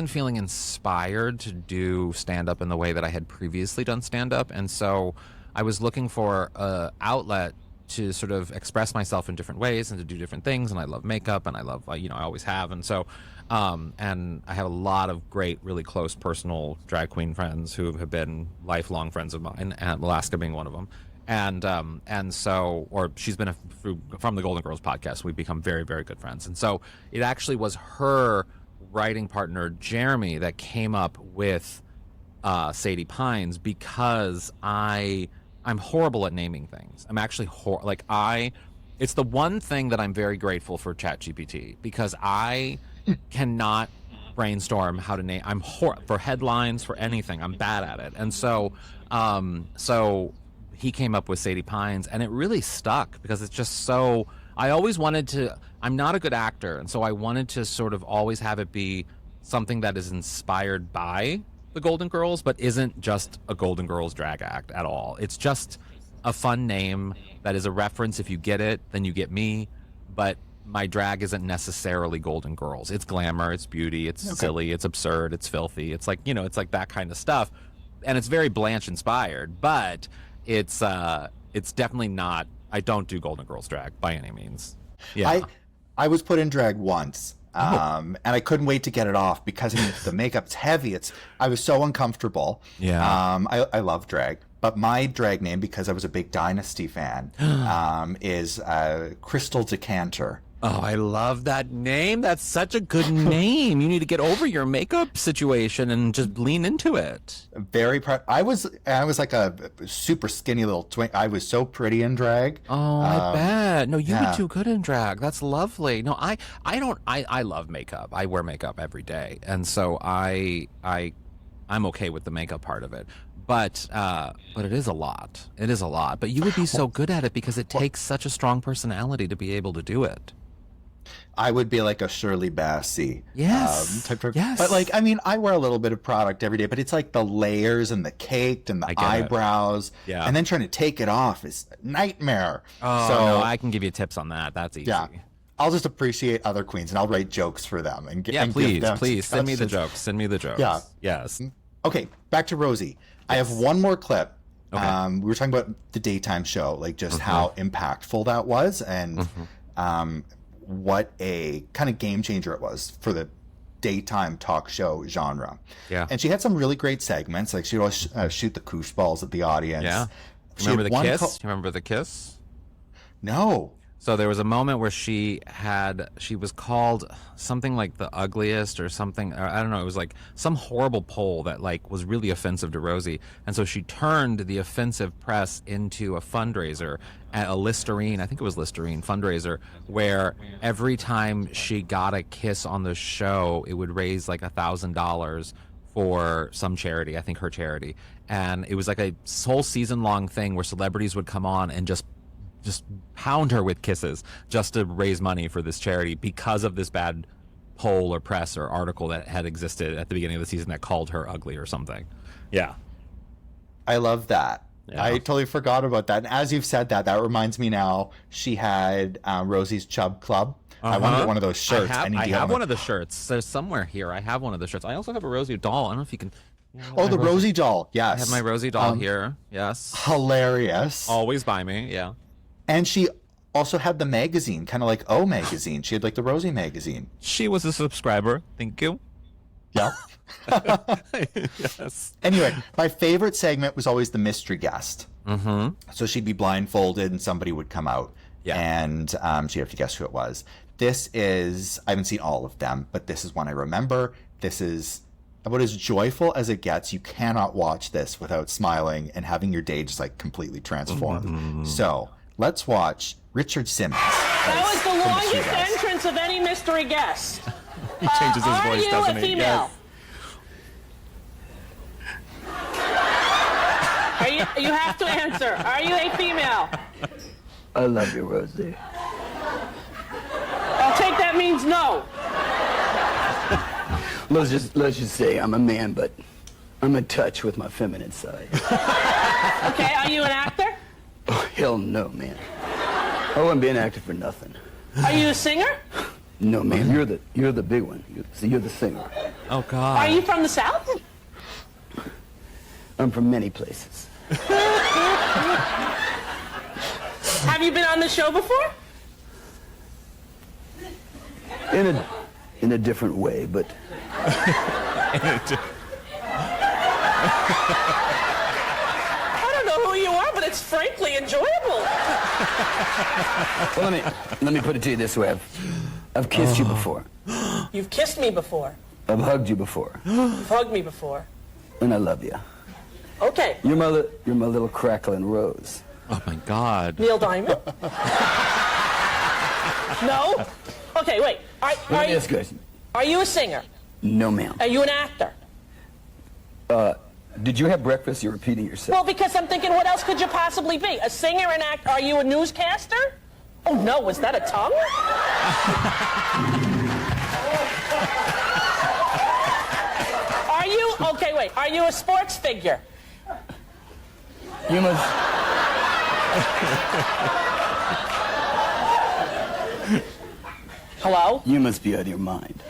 feeling inspired to do stand-up in the way that I had previously done stand-up, and so I was looking for an outlet to sort of express myself in different ways and to do different things, and I love makeup, and I love, I always have, and so and I have a lot of great, really close personal drag queen friends who have been lifelong friends of mine, and Alaska being one of them. And so, or she's been from the Golden Girls podcast. We've become very, very good friends. And so it actually was her writing partner, Jeremy, that came up with Sadie Pines, because I'm horrible at naming things. I'm actually it's the one thing that I'm very grateful for ChatGPT, because I cannot brainstorm how to name. For headlines, for anything. I'm bad at it. And so he came up with Sadie Pines, and it really stuck because it's just so. I always wanted to. I'm not a good actor, and so I wanted to sort of always have it be something that is inspired by the Golden Girls, but isn't just a Golden Girls drag act at all. It's just a fun name that is a reference. If you get it, then you get me. But my drag isn't necessarily Golden Girls. It's glamour, it's beauty, it's silly, it's absurd, it's filthy. It's like, it's like that kind of stuff, and it's very Blanche inspired, but it's definitely not. I don't do Golden Girls drag by any means. Yeah, I was put in drag once, and I couldn't wait to get it off because the makeup's heavy. I was so uncomfortable. Yeah. I love drag, but my drag name, because I was a big Dynasty fan, is Crystal Decanter. Oh, I love that name. That's such a good name. You need to get over your makeup situation and just lean into it. Very proud. I was like a super skinny little twink. I was so pretty in drag. Oh, I bet. No, you were too good in drag. That's lovely. No, I love makeup. I wear makeup every day, and so I'm okay with the makeup part of it. But it is a lot. It is a lot. But you would be so good at it because it takes such a strong personality to be able to do it. I would be like a Shirley Bassey type of. Yes. But I wear a little bit of product every day, but it's like the layers and the cake and the eyebrows. Yeah. And then trying to take it off is a nightmare. Oh, so, no, I can give you tips on that. That's easy. Yeah. I'll just appreciate other queens, and I'll write jokes for them. Please send me the jokes. Send me the jokes. Yeah. Yes. Okay, back to Rosie. Yes. I have one more clip. Okay. We were talking about the daytime show, like just how impactful that was, and what a kind of game changer it was for the daytime talk show genre. Yeah. And she had some really great segments. Like she would always shoot the koosh balls at the audience. Yeah. Remember the kiss? Remember the kiss? No. So there was a moment where she was called something like the ugliest or something. I don't know. It was like some horrible poll that was really offensive to Rosie. And so she turned the offensive press into a fundraiser, a Listerine, I think it was Listerine fundraiser, where every time she got a kiss on the show, it would raise like $1,000 for some charity, I think her charity. And it was like a whole season long thing where celebrities would come on and just pound her with kisses just to raise money for this charity because of this bad poll or press or article that had existed at the beginning of the season that called her ugly or something. Yeah. I love that. Yeah. I totally forgot about that. And as you've said that reminds me now, she had Rosie's Chub Club. I want to get one of those shirts. I have one of the shirts. There's somewhere here. I have one of the shirts. I also have a Rosie doll. I don't know if you can... the Rosie doll. Yes. I have my Rosie doll here. Yes. Hilarious. Always by me. Yeah. And she also had the magazine, kind of like O Magazine. She had like the Rosie magazine. She was a subscriber. Thank you. Yeah. Yes. Anyway, my favorite segment was always the mystery guest. Mm-hmm. So she'd be blindfolded and somebody would come out. Yeah. And she'd have to guess who it was. This is, I haven't seen all of them, but this is one I remember. This is about as joyful as it gets. You cannot watch this without smiling and having your day just like completely transformed. Mm-hmm. So let's watch Richard Simmons. That was the longest entrance of any mystery guest. He changes his voice, doesn't he? Are you a female? Yes. You have to answer. Are you a female? I love you, Rosie. I'll take that means no. Let's just say I'm a man, but I'm in touch with my feminine side. Okay, are you an actor? Oh, hell no, man. I wouldn't be an actor for nothing. Are you a singer? No, man, you're the big one. You're the singer. Oh, God. Are you from the South? I'm from many places. Have Have you been on the show before? In a different way, but I don't know who you are, but it's frankly enjoyable. well, let me put it to you this way: I've kissed you before. You've kissed me before. I've hugged you before, You've hugged me before. and I love you. Okay. You're my little crackling rose. Oh my God. Neil Diamond? No? Okay, wait. That's good. Are you a singer? No, ma'am. Are you an actor? Did you have breakfast? You're repeating yourself. Well, because I'm thinking, what else could you possibly be? A singer, an actor? Are you a newscaster? Oh, no. Was that a tongue? Are you... Okay, wait. Are you a sports figure? You must. Hello? You must be out of your mind.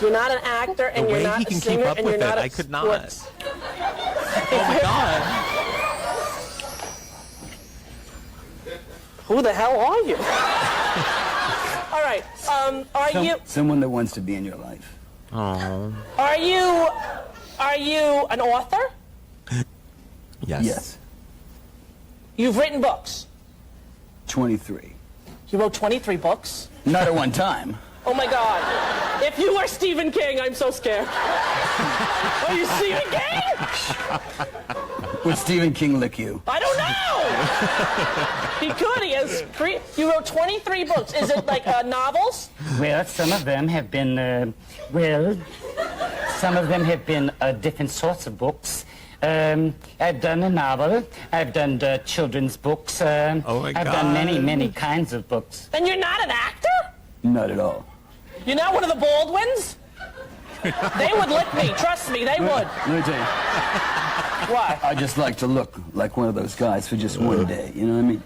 You're not an actor, and The you're way not he a can singer, keep up and with you're it, not a I could not. sports- Oh my God. Who the hell are you? All right. Are you... Someone that wants to be in your life. Oh. Are you an author? Yes. Yes. You've written books. 23. You wrote 23 books? Not at one time. Oh my God. If you were Stephen King, I'm so scared. Are you Stephen King? Would Stephen King lick you? I don't know. He could. He has. You wrote 23 books. Is it like novels? Well, some of them have been, some of them have been different sorts of books. I've done a novel. I've done children's books. Oh my I've God. done many, many kinds of books. And you're not an actor? Not at all. You're not one of the Baldwins? They would lick me. Trust me, they would. Let me tell you, What? I just like to look like one of those guys for just one day. You know what I mean?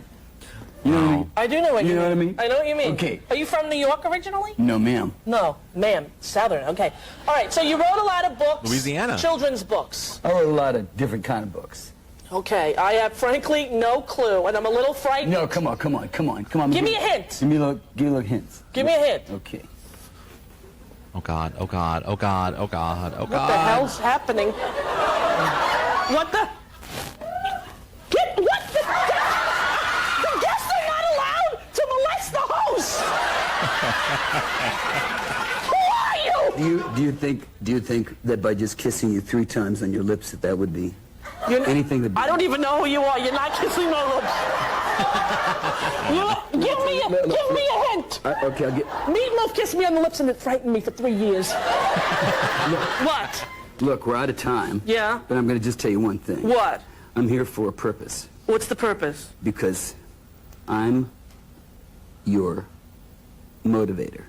You know what I mean? I do know what you mean. You know what I mean? I know what you mean. Okay. Are you from New York originally? No, ma'am. No, ma'am. Southern. Okay. All right. So you wrote a lot of books. Louisiana. Children's books. I wrote a lot of different kind of books. Okay. I have frankly no clue, and I'm a little frightened. No, come on. Give me a hint. Give me a little hints. Give me a hint. Okay. Oh God. Oh God. Oh God. Oh God. Oh God. What the hell's happening? What the? What the? The guests are not allowed to molest the host. Who are you? Do you think that by just kissing you 3 times on your lips that would be anything that? I don't even know who you are. You're not kissing my lips. Give me a hint. Okay, I'll get. Meatloaf kissed me on the lips and it frightened me for 3 years. What? Look, we're out of time. Yeah. But I'm going to just tell you one thing. What? I'm here for a purpose. What's the purpose? Because I'm your motivator.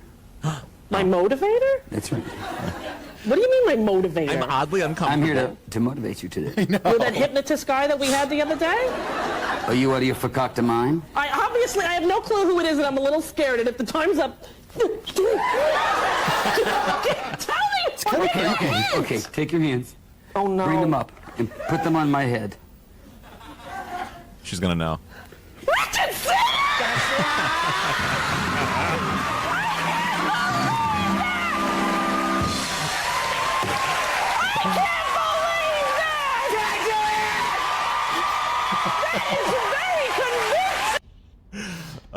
My motivator? That's right. What do you mean my motivator? I'm oddly uncomfortable. I'm here to motivate you today. You're that hypnotist guy that we had the other day? Are you out of your fakakta mind? I have no clue who it is, and I'm a little scared. And if the time's up, tell me. Okay. Take your hands. Oh no. Bring them up and put them on my head. She's gonna know. Richard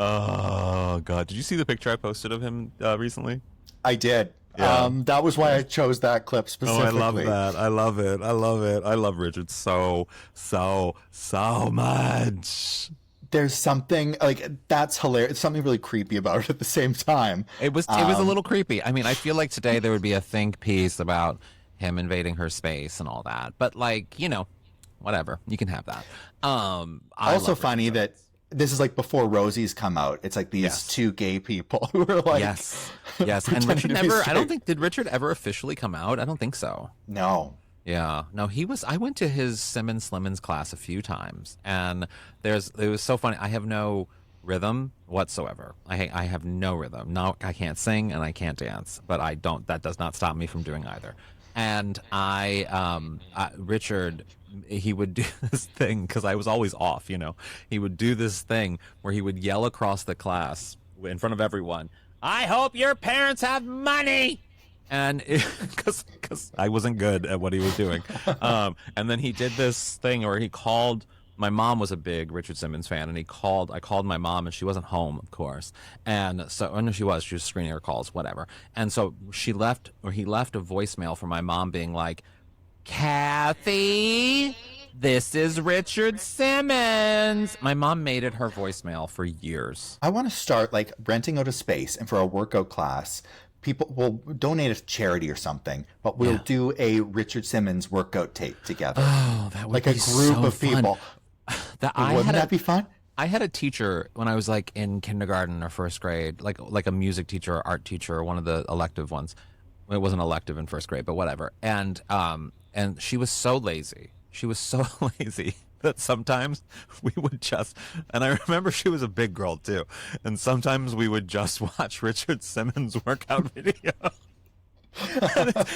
Oh God. Did you see the picture I posted of him recently? I did. Yeah. That was why I chose that clip Oh, specifically. I love that. I love it. I love it. I love Richard so much. There's something like that's hilarious. It's something really creepy about it at the same time. It was a little creepy. I mean, I feel like today there would be a think piece about him invading her space and all that. But like, whatever. You can have that. I Also love funny Richard. that this is like before Rosie's come out. It's like these Yes. 2 gay people who are like Yes. And pretending Richard to be never, I don't straight. think, did Richard ever officially come out? I don't think so. No. Yeah, no, I went to his Simmons class a few times, and it was so funny. I have no rhythm whatsoever. I have no rhythm. No, I can't sing and I can't dance, but that does not stop me from doing either. And Richard, he would do this thing because I was always off, He would do this thing where he would yell across the class in front of everyone, "I hope your parents have money." And because I wasn't good at what he was doing. And then he did this thing where he called. My mom was a big Richard Simmons fan, and I called my mom, and she wasn't home, of course. And so, oh no, she was screening her calls, whatever. And so he left a voicemail for my mom being like, "Kathy, this is Richard Simmons." My mom made it her voicemail for years. I want to start like renting out a space, and for a workout class, people will donate a charity or something, but we'll do a Richard Simmons workout tape together. Oh, that would like be a group so of fun. people. Wouldn't that be fun? I had a teacher when I was like in kindergarten or first grade, like a music teacher or art teacher or one of the elective ones. It wasn't elective in first grade, but whatever. And she was so lazy. She was so lazy that sometimes we would and I remember she was a big girl too. And sometimes we would just watch Richard Simmons workout video.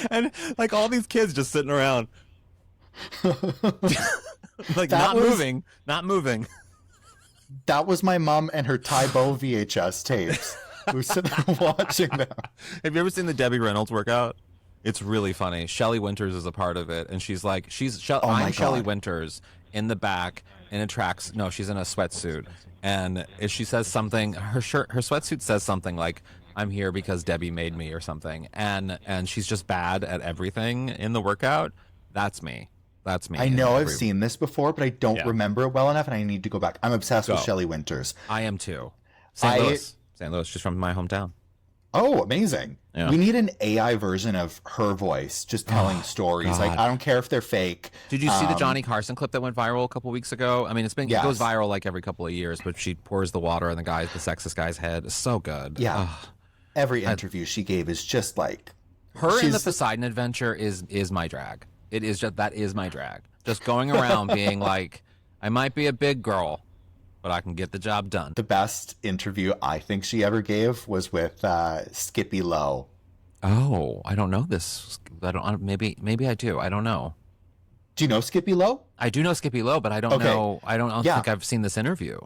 and like all these kids just sitting around. Like not moving. That was my mom and her Tybo VHS tapes. We were sitting there watching them. Have you ever seen the Debbie Reynolds workout? It's really funny. Shelley Winters is a part of it, and she's like, I'm Shelley Winters in the back in a she's in a sweatsuit, and if she says something, her sweatsuit says something like, "I'm here because Debbie made me" or something, and she's just bad at everything in the workout. That's me. I know I've seen this before, but I don't remember it well enough, and I need to go back. I'm obsessed with Shelley Winters. I am too. St. Louis. She's from my hometown. Oh, amazing. Yeah. We need an AI version of her voice just telling stories. God. Like, I don't care if they're fake. Did you see the Johnny Carson clip that went viral a couple weeks ago? I mean, it goes viral like every couple of years, but she pours the water on the sexist guy's head. It's so good. Yeah. Every interview she gave is just like... Her in the Poseidon Adventure is my drag. That is my drag. Just going around being like, I might be a big girl, but I can get the job done. The best interview I think she ever gave was with Skippy Lowe. Oh, I don't know this. Maybe I do. I don't know. Do you know Skippy Lowe? I do know Skippy Lowe, but I don't know. I don't think I've seen this interview.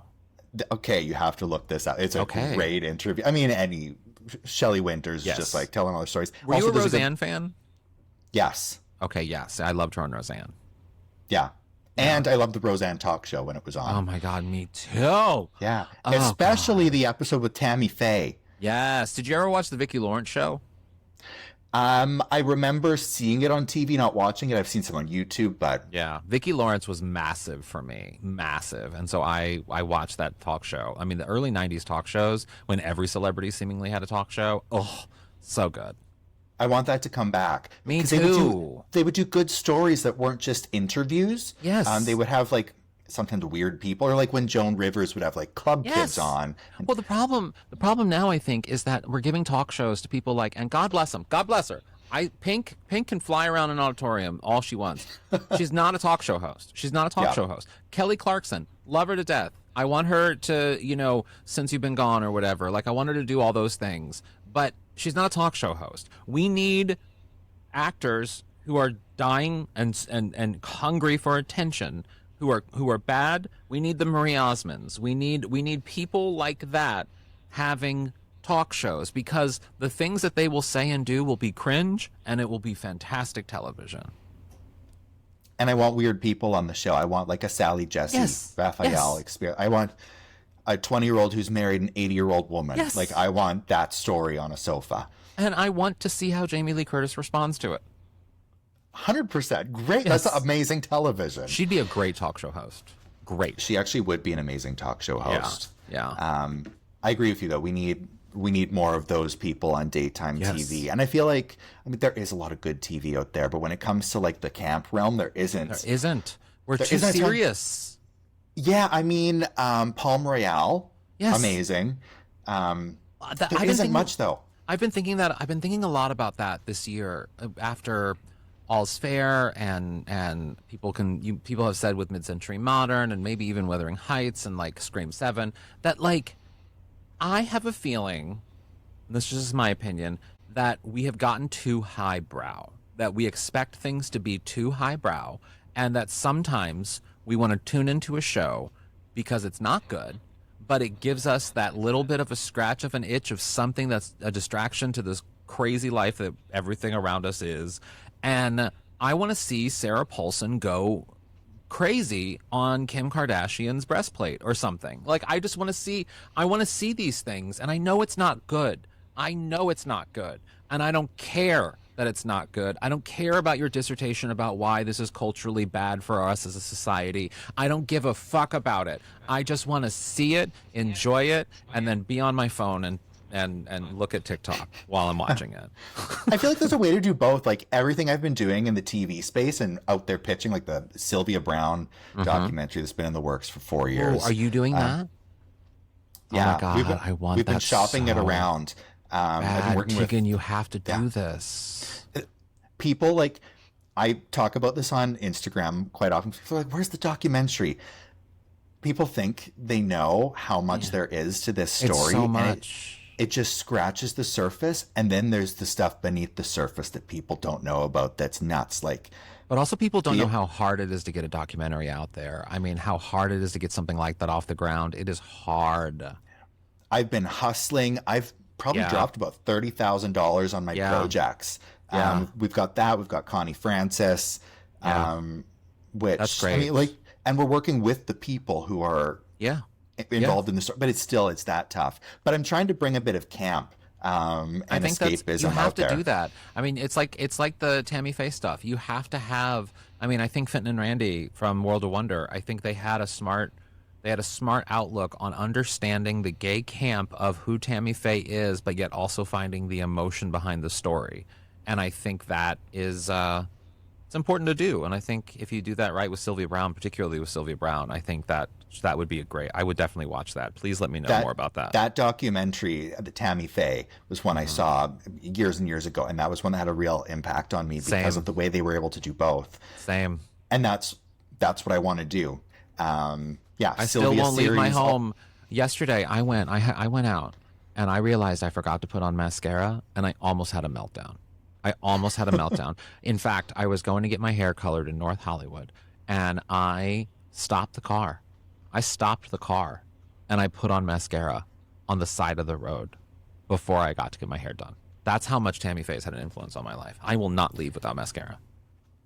Okay, you have to look this up. It's a great interview. I mean, any Shelley Winters just like telling all the stories. Were you a Roseanne fan? Yes. Okay, yes. I loved her on Roseanne. Yeah. And I loved the Roseanne talk show when it was on. Oh my God, me too. Yeah. Especially the episode with Tammy Faye. Yes. Did you ever watch the Vicki Lawrence show? I remember seeing it on TV, not watching it. I've seen some on YouTube, but... Yeah. Vicki Lawrence was massive for me. Massive. And so I watched that talk show. I mean, the early 90s talk shows, when every celebrity seemingly had a talk show. Oh, so good. I want that to come back. Me too. They would do good stories that weren't just interviews. Yes. They would have like sometimes weird people, or like when Joan Rivers would have like club kids on. Well, the problem now I think is that we're giving talk shows to people like, and God bless them, God bless her. Pink can fly around an auditorium all she wants. She's not a talk show host. Show host. Kelly Clarkson, love her to death. I want her to, Since You've Been Gone or whatever. Like I want her to do all those things, but she's not a talk show host. We need actors who are dying and hungry for attention, who are bad. We need the Marie Osmonds. We need people like that having talk shows, because the things that they will say and do will be cringe, and it will be fantastic television. And I want weird people on the show. I want like a Sally Jesse Raphael experience. I want a 20-year-old who's married an 80-year-old woman. Yes. Like I want that story on a sofa. And I want to see how Jamie Lee Curtis responds to it. 100%. Great. Yes. That's amazing television. She'd be a great talk show host. Great. She actually would be an amazing talk show host. Yeah. I agree with you though. We need more of those people on daytime TV. And I feel like, there is a lot of good TV out there, but when it comes to like the camp realm, there isn't. There isn't. We're too serious. Yeah, I mean, Palm Royale, amazing. There isn't much though. I've been thinking a lot about that this year after All's Fair, and people have said with Mid-Century Modern and maybe even Wuthering Heights and like Scream 7 that like I have a feeling, this is just my opinion, that we have gotten too highbrow. that we expect things to be too highbrow, and that sometimes we want to tune into a show because it's not good, but it gives us that little bit of a scratch of an itch of something that's a distraction to this crazy life that everything around us is. And I want to see Sarah Paulson go crazy on Kim Kardashian's breastplate or something. Like, I want to see these things, and I know it's not good. I know it's not good, and I don't care that it's not good. I don't care about your dissertation about why this is culturally bad for us as a society. I don't give a fuck about it. I just want to see it, enjoy it, and then be on my phone and look at TikTok while I'm watching it. I feel like there's a way to do both. Like, everything I've been doing in the TV space and out there pitching, like the Sylvia Brown documentary that's been in the works for 4 years. Oh, are you doing that? Yeah, oh my God, I want that. We've been shopping it around. I've been working Tegan, with, you have to do this. People, like, I talk about this on Instagram quite often. People are like, where's the documentary? People think they know how much there is to this story. It's so much. It just scratches the surface, and then there's the stuff beneath the surface that people don't know about that's nuts. Like, but also people don't know how hard it is to get a documentary out there. I mean, how hard it is to get something like that off the ground. It is hard. I've been hustling. I've probably dropped about $30,000 on my projects. We've got that. We've got Connie Francis, which that's great. I mean, like, and we're working with the people who are involved in the story, but it's that tough. But I'm trying to bring a bit of camp and I think escapism you have out there. to do that. I mean, it's like the Tammy Faye stuff. You have to have. I mean, I think Fenton and Randy from World of Wonder, I think they had a smart outlook on understanding the gay camp of who Tammy Faye is, but yet also finding the emotion behind the story. And I think that is it's important to do. And I think if you do that right with Sylvia Brown, particularly with Sylvia Brown, I think that would be I would definitely watch that. Please let me know more about that. That documentary, the Tammy Faye, was one I saw years and years ago, and that was one that had a real impact on me because of the way they were able to do both. Same. And that's what I want to do. I still won't leave my home. Yesterday, I went out, and I realized I forgot to put on mascara, and I almost had a meltdown. In fact, I was going to get my hair colored in North Hollywood, and I stopped the car. And I put on mascara on the side of the road before I got to get my hair done. That's how much Tammy Faye's had an influence on my life. I will not leave without mascara.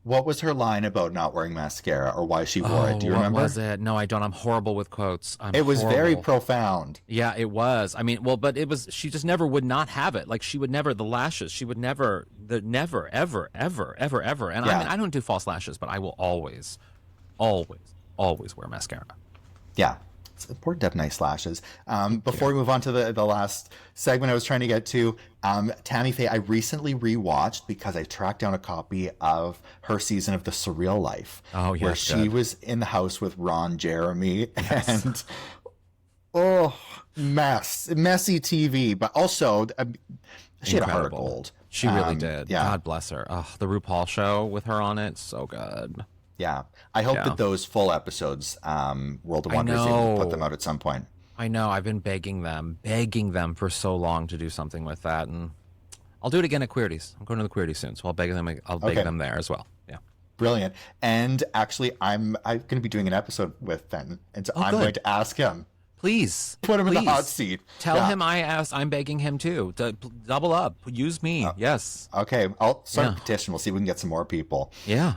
What was her line about not wearing mascara, or why she wore it? Do you remember? What was it? No, I don't. I'm horrible with quotes. It was very profound. Yeah, it was. I mean, but it was. She just never would not have it. Like, she would never, the lashes. She would never, never, ever, ever, ever, ever. And I mean, I don't do false lashes, but I will always, always, always wear mascara. Yeah. It's important to have nice lashes. Before we move on to the last segment I was trying to get to, Tammy Faye, I recently rewatched because I tracked down a copy of her season of The Surreal Life. Oh, yeah. Where she was in the house with Ron Jeremy. Yes. And, messy TV. But also, she had a heart of gold. She really did. Yeah. God bless her. Oh, the RuPaul show with her on it, so good. Yeah. I hope that those full episodes, World of Wonder is able to put them out at some point. I know. I've been begging them for so long to do something with that. And I'll do it again at Queerties. I'm going to the Queerties soon, so I'll beg them there as well. Yeah. Brilliant. And actually, I'm going to be doing an episode with Fenton. And so I'm going to ask him. Please. Put him in the hot seat. Tell him I'm begging him too. To double up. Use me. Yes. Okay. I'll start a petition. We'll see if we can get some more people. Yeah.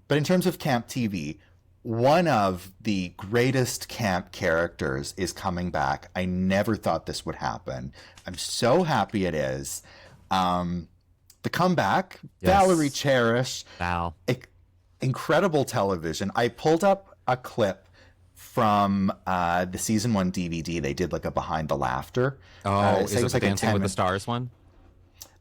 But in terms of camp TV, one of the greatest camp characters is coming back. I never thought this would happen. I'm so happy it is. The comeback, Valerie Cherish. Val. Incredible television. I pulled up a clip from the season 1 DVD. They did like a Behind the Laughter. Is it like Dancing with the Stars one?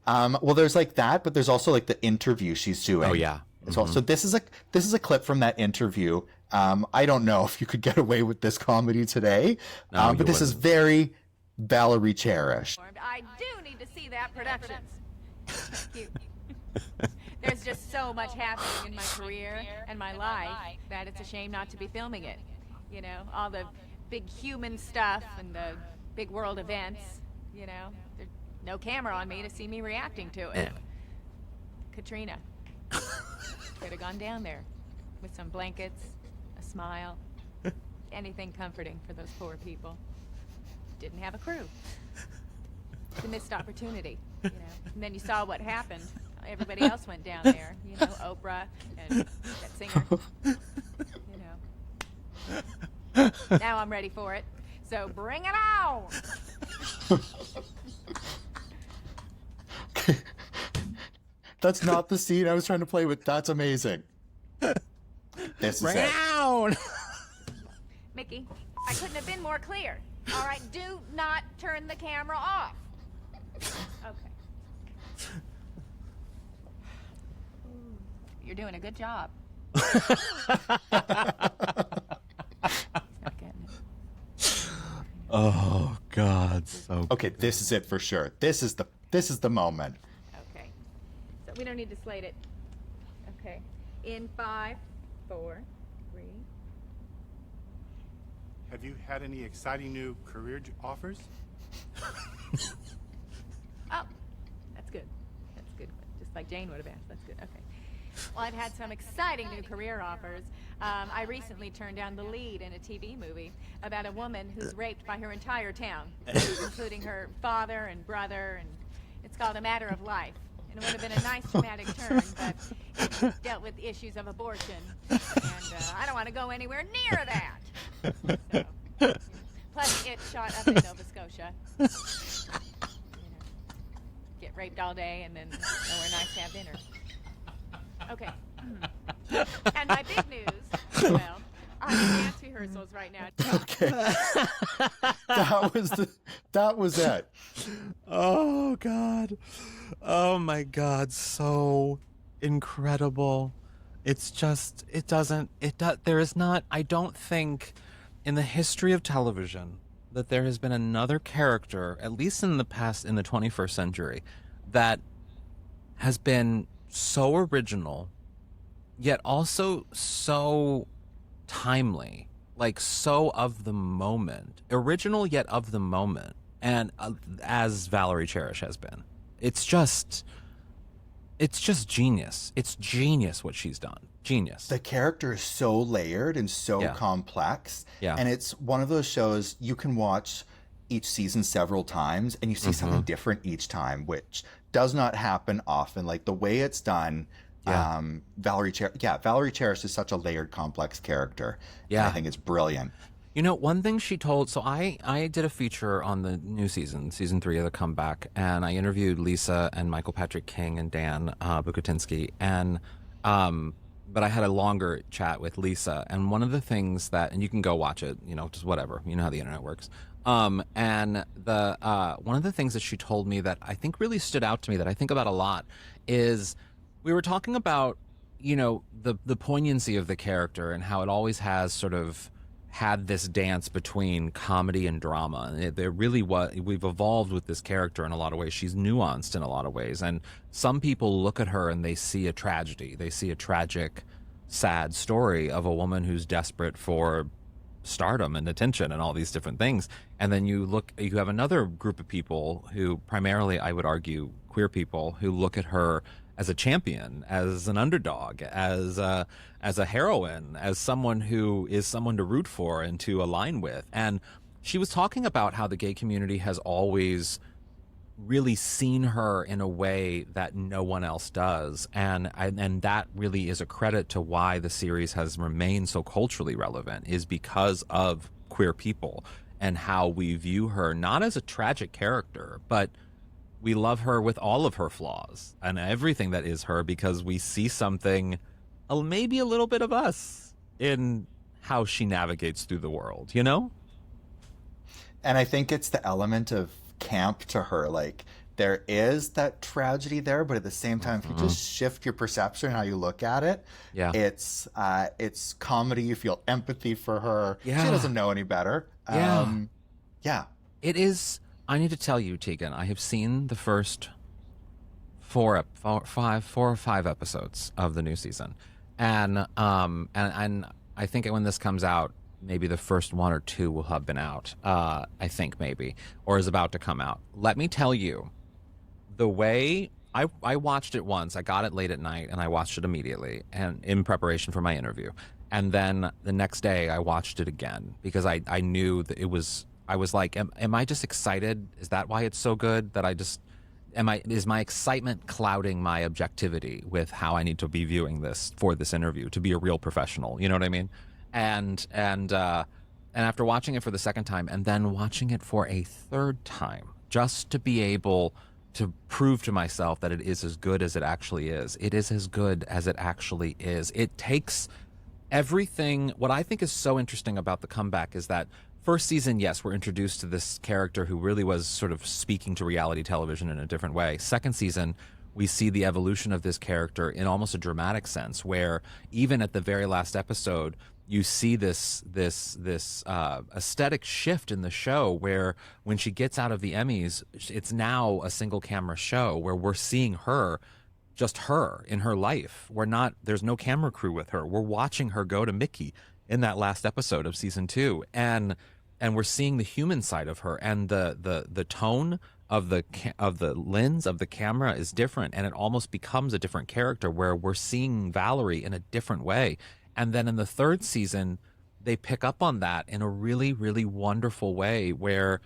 Well, there's like that, but there's also like the interview she's doing. Oh, yeah. As well. So this is a clip from that interview. I don't know if you could get away with this comedy today, but this is very Valerie Cherish. I do need to see that production. There's just so much happening in my career and my life that it's a shame not to be filming it. You know, all the big human stuff and the big world events. You know, there's no camera on me to see me reacting to it. Katrina. Could have gone down there with some blankets, a smile, anything comforting for those poor people. Didn't have a crew. It's a missed opportunity, you know. And then you saw what happened. Everybody else went down there, you know, Oprah and that singer, you know. Now I'm ready for it. So bring it on! That's not the scene I was trying to play with. That's amazing. This is it. Mickey, I couldn't have been more clear. All right, do not turn the camera off. Okay. You're doing a good job. Oh God, so Okay, this is it for sure. This is the moment. Okay. So we don't need to slate it. Okay. In 5, 4, 3. Have you had any exciting new career offers? Oh, that's good. That's good. Just like Jane would have asked. That's good. Okay. Well, I've had some exciting new career offers. I recently turned down the lead in a TV movie about a woman who's raped by her entire town, including her father and brother, and it's called A Matter of Life. And it would have been a nice dramatic turn, but it dealt with issues of abortion, and I don't want to go anywhere near that. So, plus, it shot up in Nova Scotia. You know, get raped all day and then nowhere nice to have dinner. Okay. And my big news, well, I'm in dance rehearsals right now. Okay. That was it. Oh God. Oh my God. So incredible. It's just, there is not, I don't think in the history of television that there has been another character, at least in the 21st century, that has been so original, yet also so timely, like so of the moment, original yet of the moment, and as Valerie Cherish has been. It's just genius. It's genius what she's done. Genius. The character is so layered and so complex. Yeah. And it's one of those shows you can watch each season several times and you see something different each time, which does not happen often. Like the way it's done, Valerie Cherish is such a layered, complex character. Yeah. I think it's brilliant. You know, one thing she told, so I did a feature on the new season 3 of The Comeback, and I interviewed Lisa and Michael Patrick King and Dan Bukatinsky, and but I had a longer chat with Lisa, and one of the things that, and you can go watch it, you know, just whatever, you know how the internet works. And the one of the things that she told me that I think really stood out to me, that I think about a lot, is we were talking about, you know, the poignancy of the character and how it always has sort of had this dance between comedy and drama. There really was, we've evolved with this character in a lot of ways. She's nuanced in a lot of ways. And some people look at her and they see a tragedy. They see a tragic, sad story of a woman who's desperate for stardom and attention and all these different things. And then you have another group of people who, primarily, I would argue, queer people, who look at her as a champion, as an underdog, as a heroine, as someone who is someone to root for and to align with. And she was talking about how the gay community has always really seen her in a way that no one else does. And that really is a credit to why the series has remained so culturally relevant, is because of queer people and how we view her not as a tragic character, but we love her with all of her flaws and everything that is her, because we see something, maybe a little bit of us, in how she navigates through the world, you know? And I think it's the element of camp to her. Like, there is that tragedy there, but at the same time, if you just shift your perception, how you look at it, it's comedy. You feel empathy for her. Yeah. She doesn't know any better. Yeah. It is. I need to tell you, Tegan, I have seen the first four or five episodes of the new season, and I think when this comes out, maybe the first 1 or 2 will have been out. I think maybe, or is about to come out. Let me tell you, the way I watched it once. I got it late at night, and I watched it immediately, and in preparation for my interview. And then the next day, I watched it again because I knew that it was. I was like, am I just excited? Is that why it's so good? That I just is my excitement clouding my objectivity with how I need to be viewing this for this interview to be a real professional? You know what I mean? And after watching it for the second time and then watching it for a third time, just to be able to prove to myself that it is as good as it actually is. It is as good as it actually is. It takes everything. What I think is so interesting about the comeback is that first season, yes, we're introduced to this character who really was sort of speaking to reality television in a different way. Second season, we see the evolution of this character in almost a dramatic sense, where even at the very last episode, you see this aesthetic shift in the show where when she gets out of the Emmys, it's now a single camera show where we're seeing her, just her in her life. There's no camera crew with her. We're watching her go to Mickey in that last episode of season 2. And we're seeing the human side of her, and the tone of the lens of the camera is different, and it almost becomes a different character where we're seeing Valerie in a different way. And then in the third season, they pick up on that in a really, really wonderful way where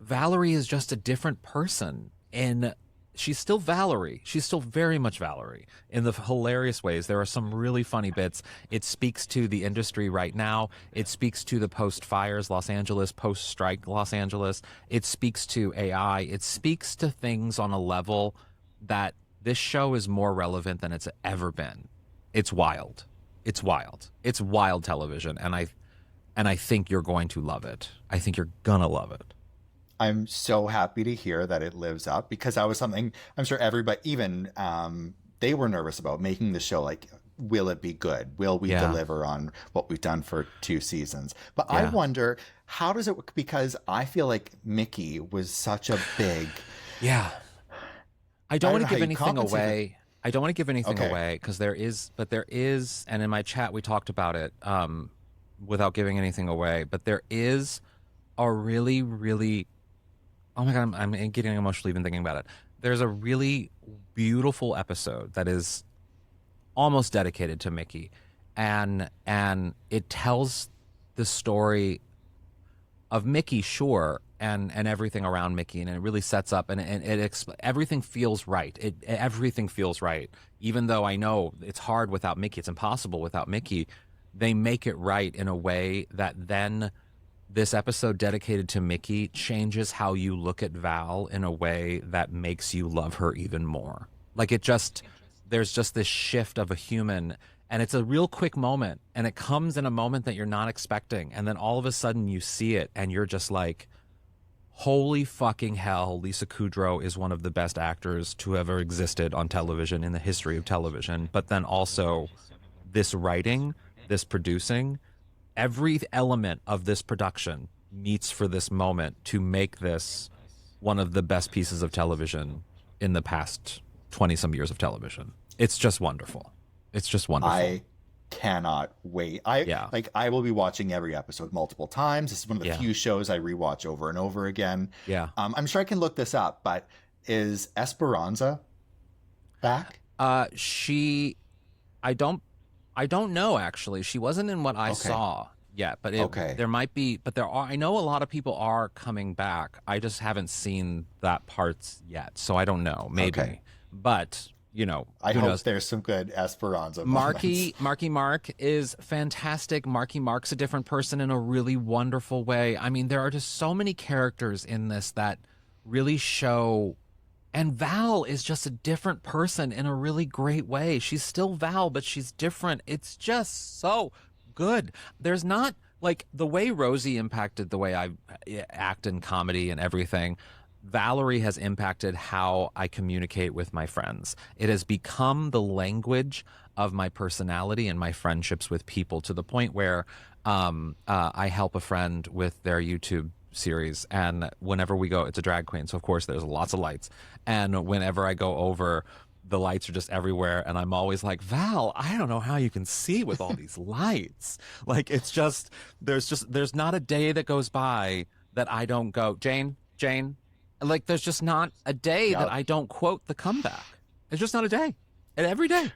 Valerie is just a different person. And she's still Valerie. She's still very much Valerie in the hilarious ways. There are some really funny bits. It speaks to the industry right now. It speaks to the post-fires Los Angeles, post-strike Los Angeles. It speaks to AI. It speaks to things on a level that this show is more relevant than it's ever been. It's wild. It's wild. It's wild television, and I think you're going to love it. I think you're gonna love it. I'm so happy to hear that it lives up, because that was something I'm sure everybody, even they were nervous about making the show. Like, will it be good? Will we deliver on what we've done for 2 seasons? But I wonder, how does it work? Because I feel like Mickey was such a big... Yeah. I don't want to give anything away. I don't want to give anything away because there is, and in my chat we talked about it without giving anything away, but there is a really, really, oh my God, I'm getting emotional even thinking about it. There's a really beautiful episode that is almost dedicated to Mickey, and it tells the story of Mickey, sure, and everything around Mickey, and it really sets up, and everything feels right. Everything feels right. Even though I know it's hard without Mickey, it's impossible without Mickey, they make it right in a way that then this episode dedicated to Mickey changes how you look at Val in a way that makes you love her even more. Like, there's just this shift of a human, and it's a real quick moment, and it comes in a moment that you're not expecting, and then all of a sudden you see it, and you're just like, holy fucking hell, Lisa Kudrow is one of the best actors to ever existed on television in the history of television. But then also this writing, this producing, every element of this production meets for this moment to make this one of the best pieces of television in the past 20-some years of television. It's just wonderful. It's just wonderful. I cannot wait. I will be watching every episode multiple times. This is one of the few shows I rewatch over and over again. Yeah. I'm sure I can look this up, but is Esperanza back? I don't know, actually. She wasn't in what I saw yet, but there might be, but I know a lot of people are coming back. I just haven't seen that parts yet, so I don't know. Maybe. But you know, I hope there's some good Esperanza moments. Marky Mark is fantastic. Marky Mark's a different person in a really wonderful way. I mean, there are just so many characters in this that really show, and Val is just a different person in a really great way. She's still Val, but she's different. It's just so good. There's not, like, the way Rosie impacted the way I act in comedy and everything, Valerie has impacted how I communicate with my friends. It has become the language of my personality and my friendships with people, to the point where I help a friend with their YouTube series, and whenever we go, it's a drag queen, so of course there's lots of lights, and whenever I go over, the lights are just everywhere, and I'm always like, Val, I don't know how you can see with all these lights. Like, it's just there's not a day that goes by that I don't go, Jane, Like, there's just not a day that I don't quote the comeback. It's just not a day. And every day.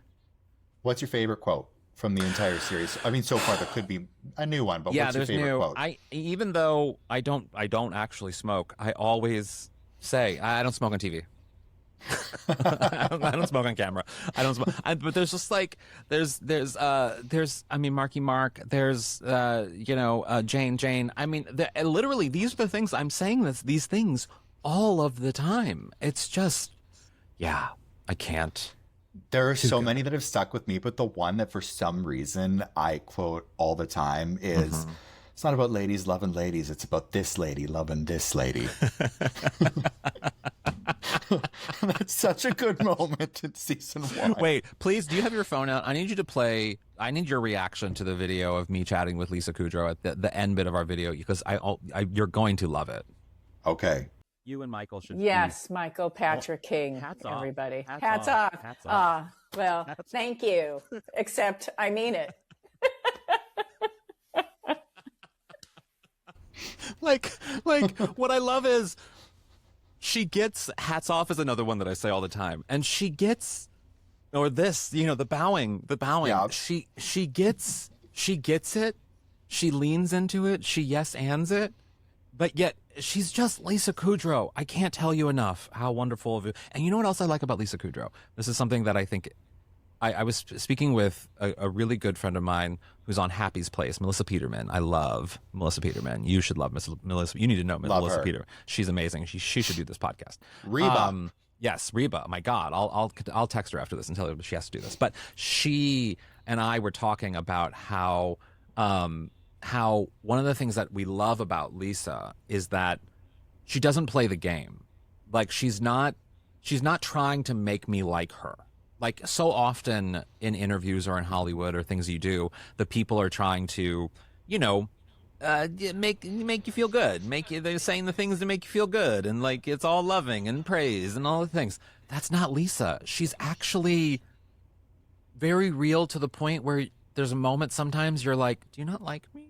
What's your favorite quote from the entire series? I mean, so far there could be a new one, but what's your favorite quote? Even though I don't actually smoke, I always say I don't smoke on TV. I don't smoke on camera. I don't smoke. But there's just like there's I mean, Marky Mark. There's Jane. I mean, literally these are the things I'm saying. These things all of the time. It's just I can't. There are so many that have stuck with me, but the one that for some reason I quote all the time is, it's not about ladies loving ladies, it's about this lady loving this lady. That's such a good moment in season 1. Wait, please, do you have your phone out? I need your reaction to the video of me chatting with Lisa Kudrow at the end bit of our video, because you're going to love it. Okay. You and Michael should. Yes, Michael Patrick King. Hats off. Everybody. Hats off. Hats off. Well, thank you. Except I mean it. like what I love is she gets hats off is another one that I say all the time, and she gets, or this, the bowing. Yeah. She gets it. She leans into it. She yes ands it. But yet, she's just Lisa Kudrow. I can't tell you enough how wonderful of you. And you know what else I like about Lisa Kudrow? This is something that I think... I was speaking with a really good friend of mine who's on Happy's Place, Melissa Peterman. I love Melissa Peterman. You should love Melissa. You need to know Melissa Peterman. She's amazing. She should do this podcast. Reba. Yes, Reba. My God, I'll text her after this and tell her she has to do this. But she and I were talking about how one of the things that we love about Lisa is that she doesn't play the game. Like, she's not trying to make me like her. Like, so often in interviews or in Hollywood or things you do, the people are trying to, make you feel good. They're saying the things to make you feel good, and like it's all loving and praise and all the things. That's not Lisa. She's actually very real, to the point where there's a moment sometimes you're like, do you not like me?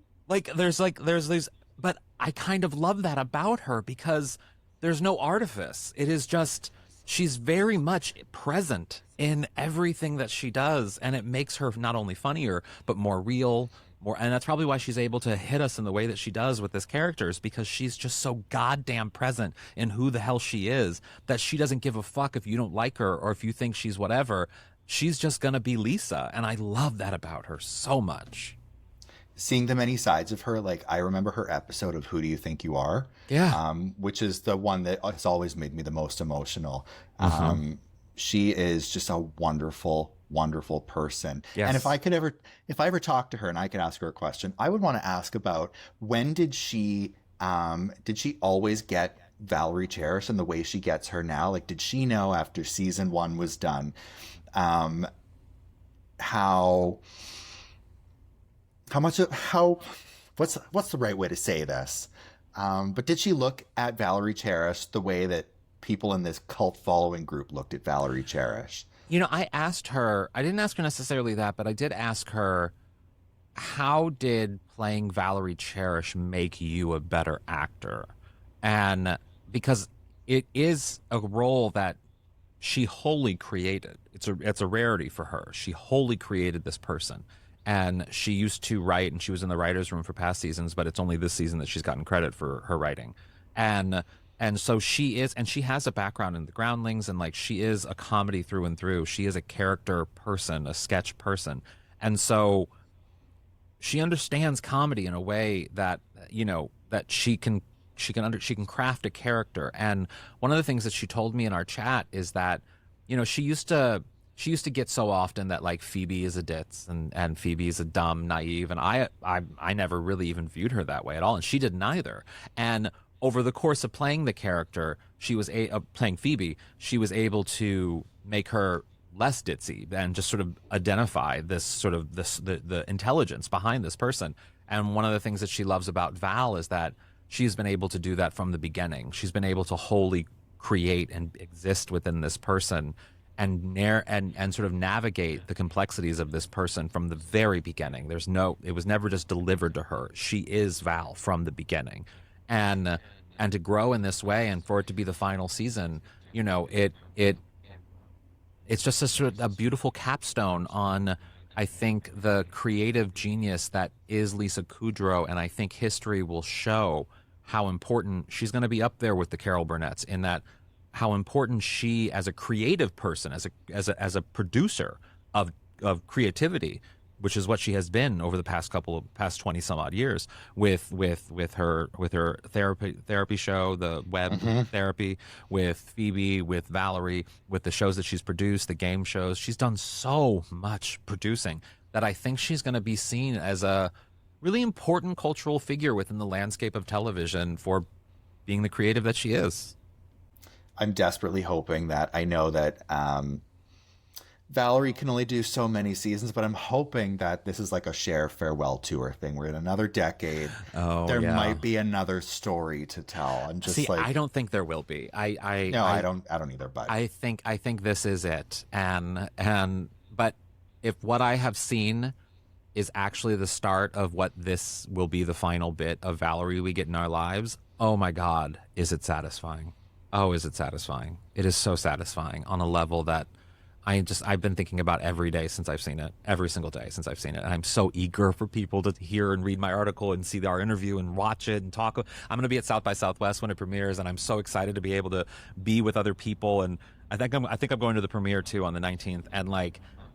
There's these, but I kind of love that about her, because there's no artifice. It is just, she's very much present in everything that she does, and it makes her not only funnier, but more real, and that's probably why she's able to hit us in the way that she does with this characters, because she's just so goddamn present in who the hell she is, that she doesn't give a fuck if you don't like her or if you think she's whatever. She's just gonna be Lisa, and I love that about her so much. Seeing the many sides of her, like I remember her episode of Who Do You Think You Are? Yeah. Which is the one that has always made me the most emotional. She is just a wonderful, wonderful person. Yes. And if I ever talk to her and I could ask her a question, I would want to ask about, when did she always get Valerie Cherish in the way she gets her now? Like, did she know after season 1 was done, what's the right way to say this? But did she look at Valerie Cherish the way that people in this cult following group looked at Valerie Cherish? I asked her, I didn't ask her necessarily that, but I did ask her, how did playing Valerie Cherish make you a better actor? And because it is a role that she wholly created. It's a rarity for her. She wholly created this person. And she used to write, and she was in the writer's room for past seasons, but it's only this season that she's gotten credit for her writing. And so she is, and she has a background in the Groundlings, and like, she is a comedy through and through. She is a character person, a sketch person. And so she understands comedy in a way that, that she can craft a character. And one of the things that she told me in our chat is that, she used to get so often that like Phoebe is a ditz and Phoebe is a dumb, naive, and I never really even viewed her that way at all, and she didn't either. And over the course of playing the character, she was playing Phoebe, she was able to make her less ditzy and just sort of identify the intelligence behind this person. And one of the things that she loves about Val is that she's been able to do that from the beginning. She's been able to wholly create and exist within this person and sort of navigate the complexities of this person from the very beginning. It was never just delivered to her. She is Val from the beginning. And and to grow in this way, and for it to be the final season, you know, it's just a beautiful capstone on, I think, the creative genius that is Lisa Kudrow, and I think history will show how important she's going to be up there with the Carol Burnett's, in that how important she, as a creative person, as a producer of creativity, which is what she has been over the past 20 some odd years with her therapy show, the web therapy, with Phoebe, with Valerie, with the shows that she's produced, the game shows. She's done so much producing that I think she's going to be seen as a really important cultural figure within the landscape of television for being the creative that she is. I'm desperately hoping that. I know that Valerie can only do so many seasons, but I'm hoping that this is like a Cher farewell tour thing. We're in another decade. There might be another story to tell. I'm just I don't think there will be. I don't either. But I think this is it. But if what I have seen is actually the start of what this will be, the final bit of Valerie we get in our lives, oh my God, is it satisfying? Oh, is it satisfying? It is so satisfying on a level that I've been thinking about every day since I've seen it, every single day since I've seen it. And I'm so eager for people to hear and read my article and see our interview and watch it and talk. I'm going to be at South by Southwest when it premieres, and I'm so excited to be able to be with other people. And I think I'm going to the premiere too on the 19th.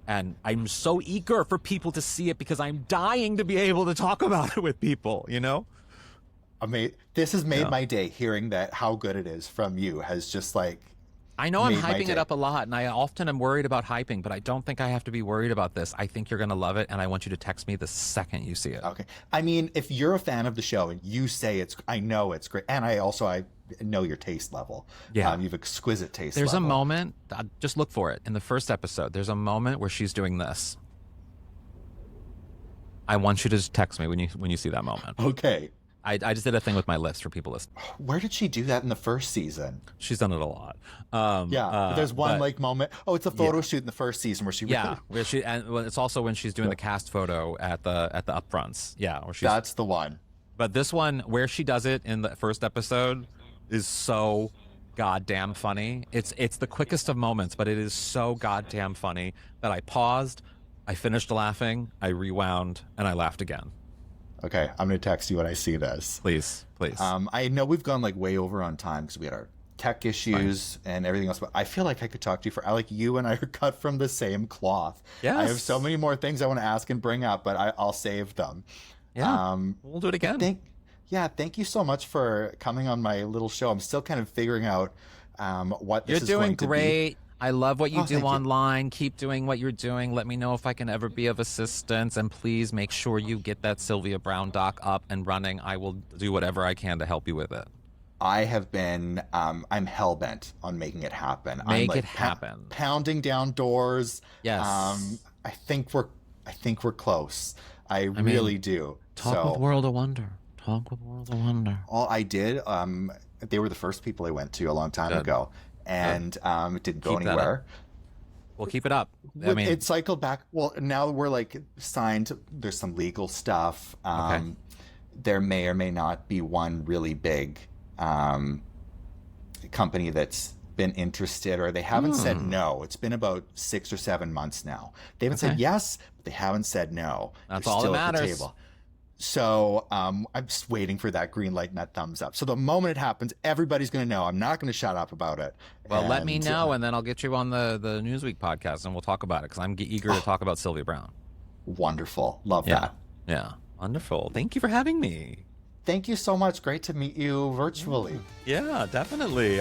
And I'm so eager for people to see it because I'm dying to be able to talk about it with people, you know? This has made my day. Hearing that how good it is from you has just like, I know I'm hyping it up a lot, and I often am worried about hyping, but I don't think I have to be worried about this. I think you're going to love it, and I want you to text me the second you see it. Okay. I mean, if you're a fan of the show and you say I know it's great, and I know your taste level. Yeah. You have exquisite taste There's level. a moment, just look for it. In the first episode, there's a moment where she's doing this. I want you to just text me when you see that moment. Okay. I just did a thing with my list for people listening. Where did she do that in the first season? She's done it a lot. There's one moment. Oh, it's a photo shoot in the first season where she. Where she, and it's also when she's doing the cast photo at the upfronts. Yeah, where she's. That's the one. But this one, where she does it in the first episode, is so goddamn funny. It's the quickest of moments, but it is so goddamn funny that I paused, I finished laughing, I rewound, and I laughed again. Okay, I'm going to text you when I see this. Please. I know we've gone like way over on time because we had our tech issues and everything else, but I feel like I could talk to you you and I are cut from the same cloth. Yes. I have so many more things I want to ask and bring up, but I'll save them. Yeah, we'll do it again. Thank you so much for coming on my little show. I'm still kind of figuring out what this is going to be. You're doing great. I love what you do online. You. Keep doing what you're doing. Let me know if I can ever be of assistance. And please make sure you get that Sylvia Brown doc up and running. I will do whatever I can to help you with it. I have been, I'm hell-bent on making it happen. Make it happen. Pounding down doors. Yes. I think we're close. I really do. Talk with World of Wonder. All I did, they were the first people I went to a long time ago. And it didn't go anywhere. We'll keep it up. It cycled back. Well, now we're like signed. There's some legal stuff. There may or may not be one really big company that's been interested, or they haven't said no. It's been about 6 or 7 months now. They haven't said yes, but they haven't said no. That's They're all still that matters. At the table. So I'm just waiting for that green light and that thumbs up. So the moment it happens, everybody's going to know. I'm not going to shut up about it. Well, let me know, and then I'll get you on the Newsweek podcast, and we'll talk about it, because I'm eager to talk about Sylvia Brown. Wonderful. Love that. Yeah. Wonderful. Thank you for having me. Thank you so much. Great to meet you virtually. Yeah, definitely.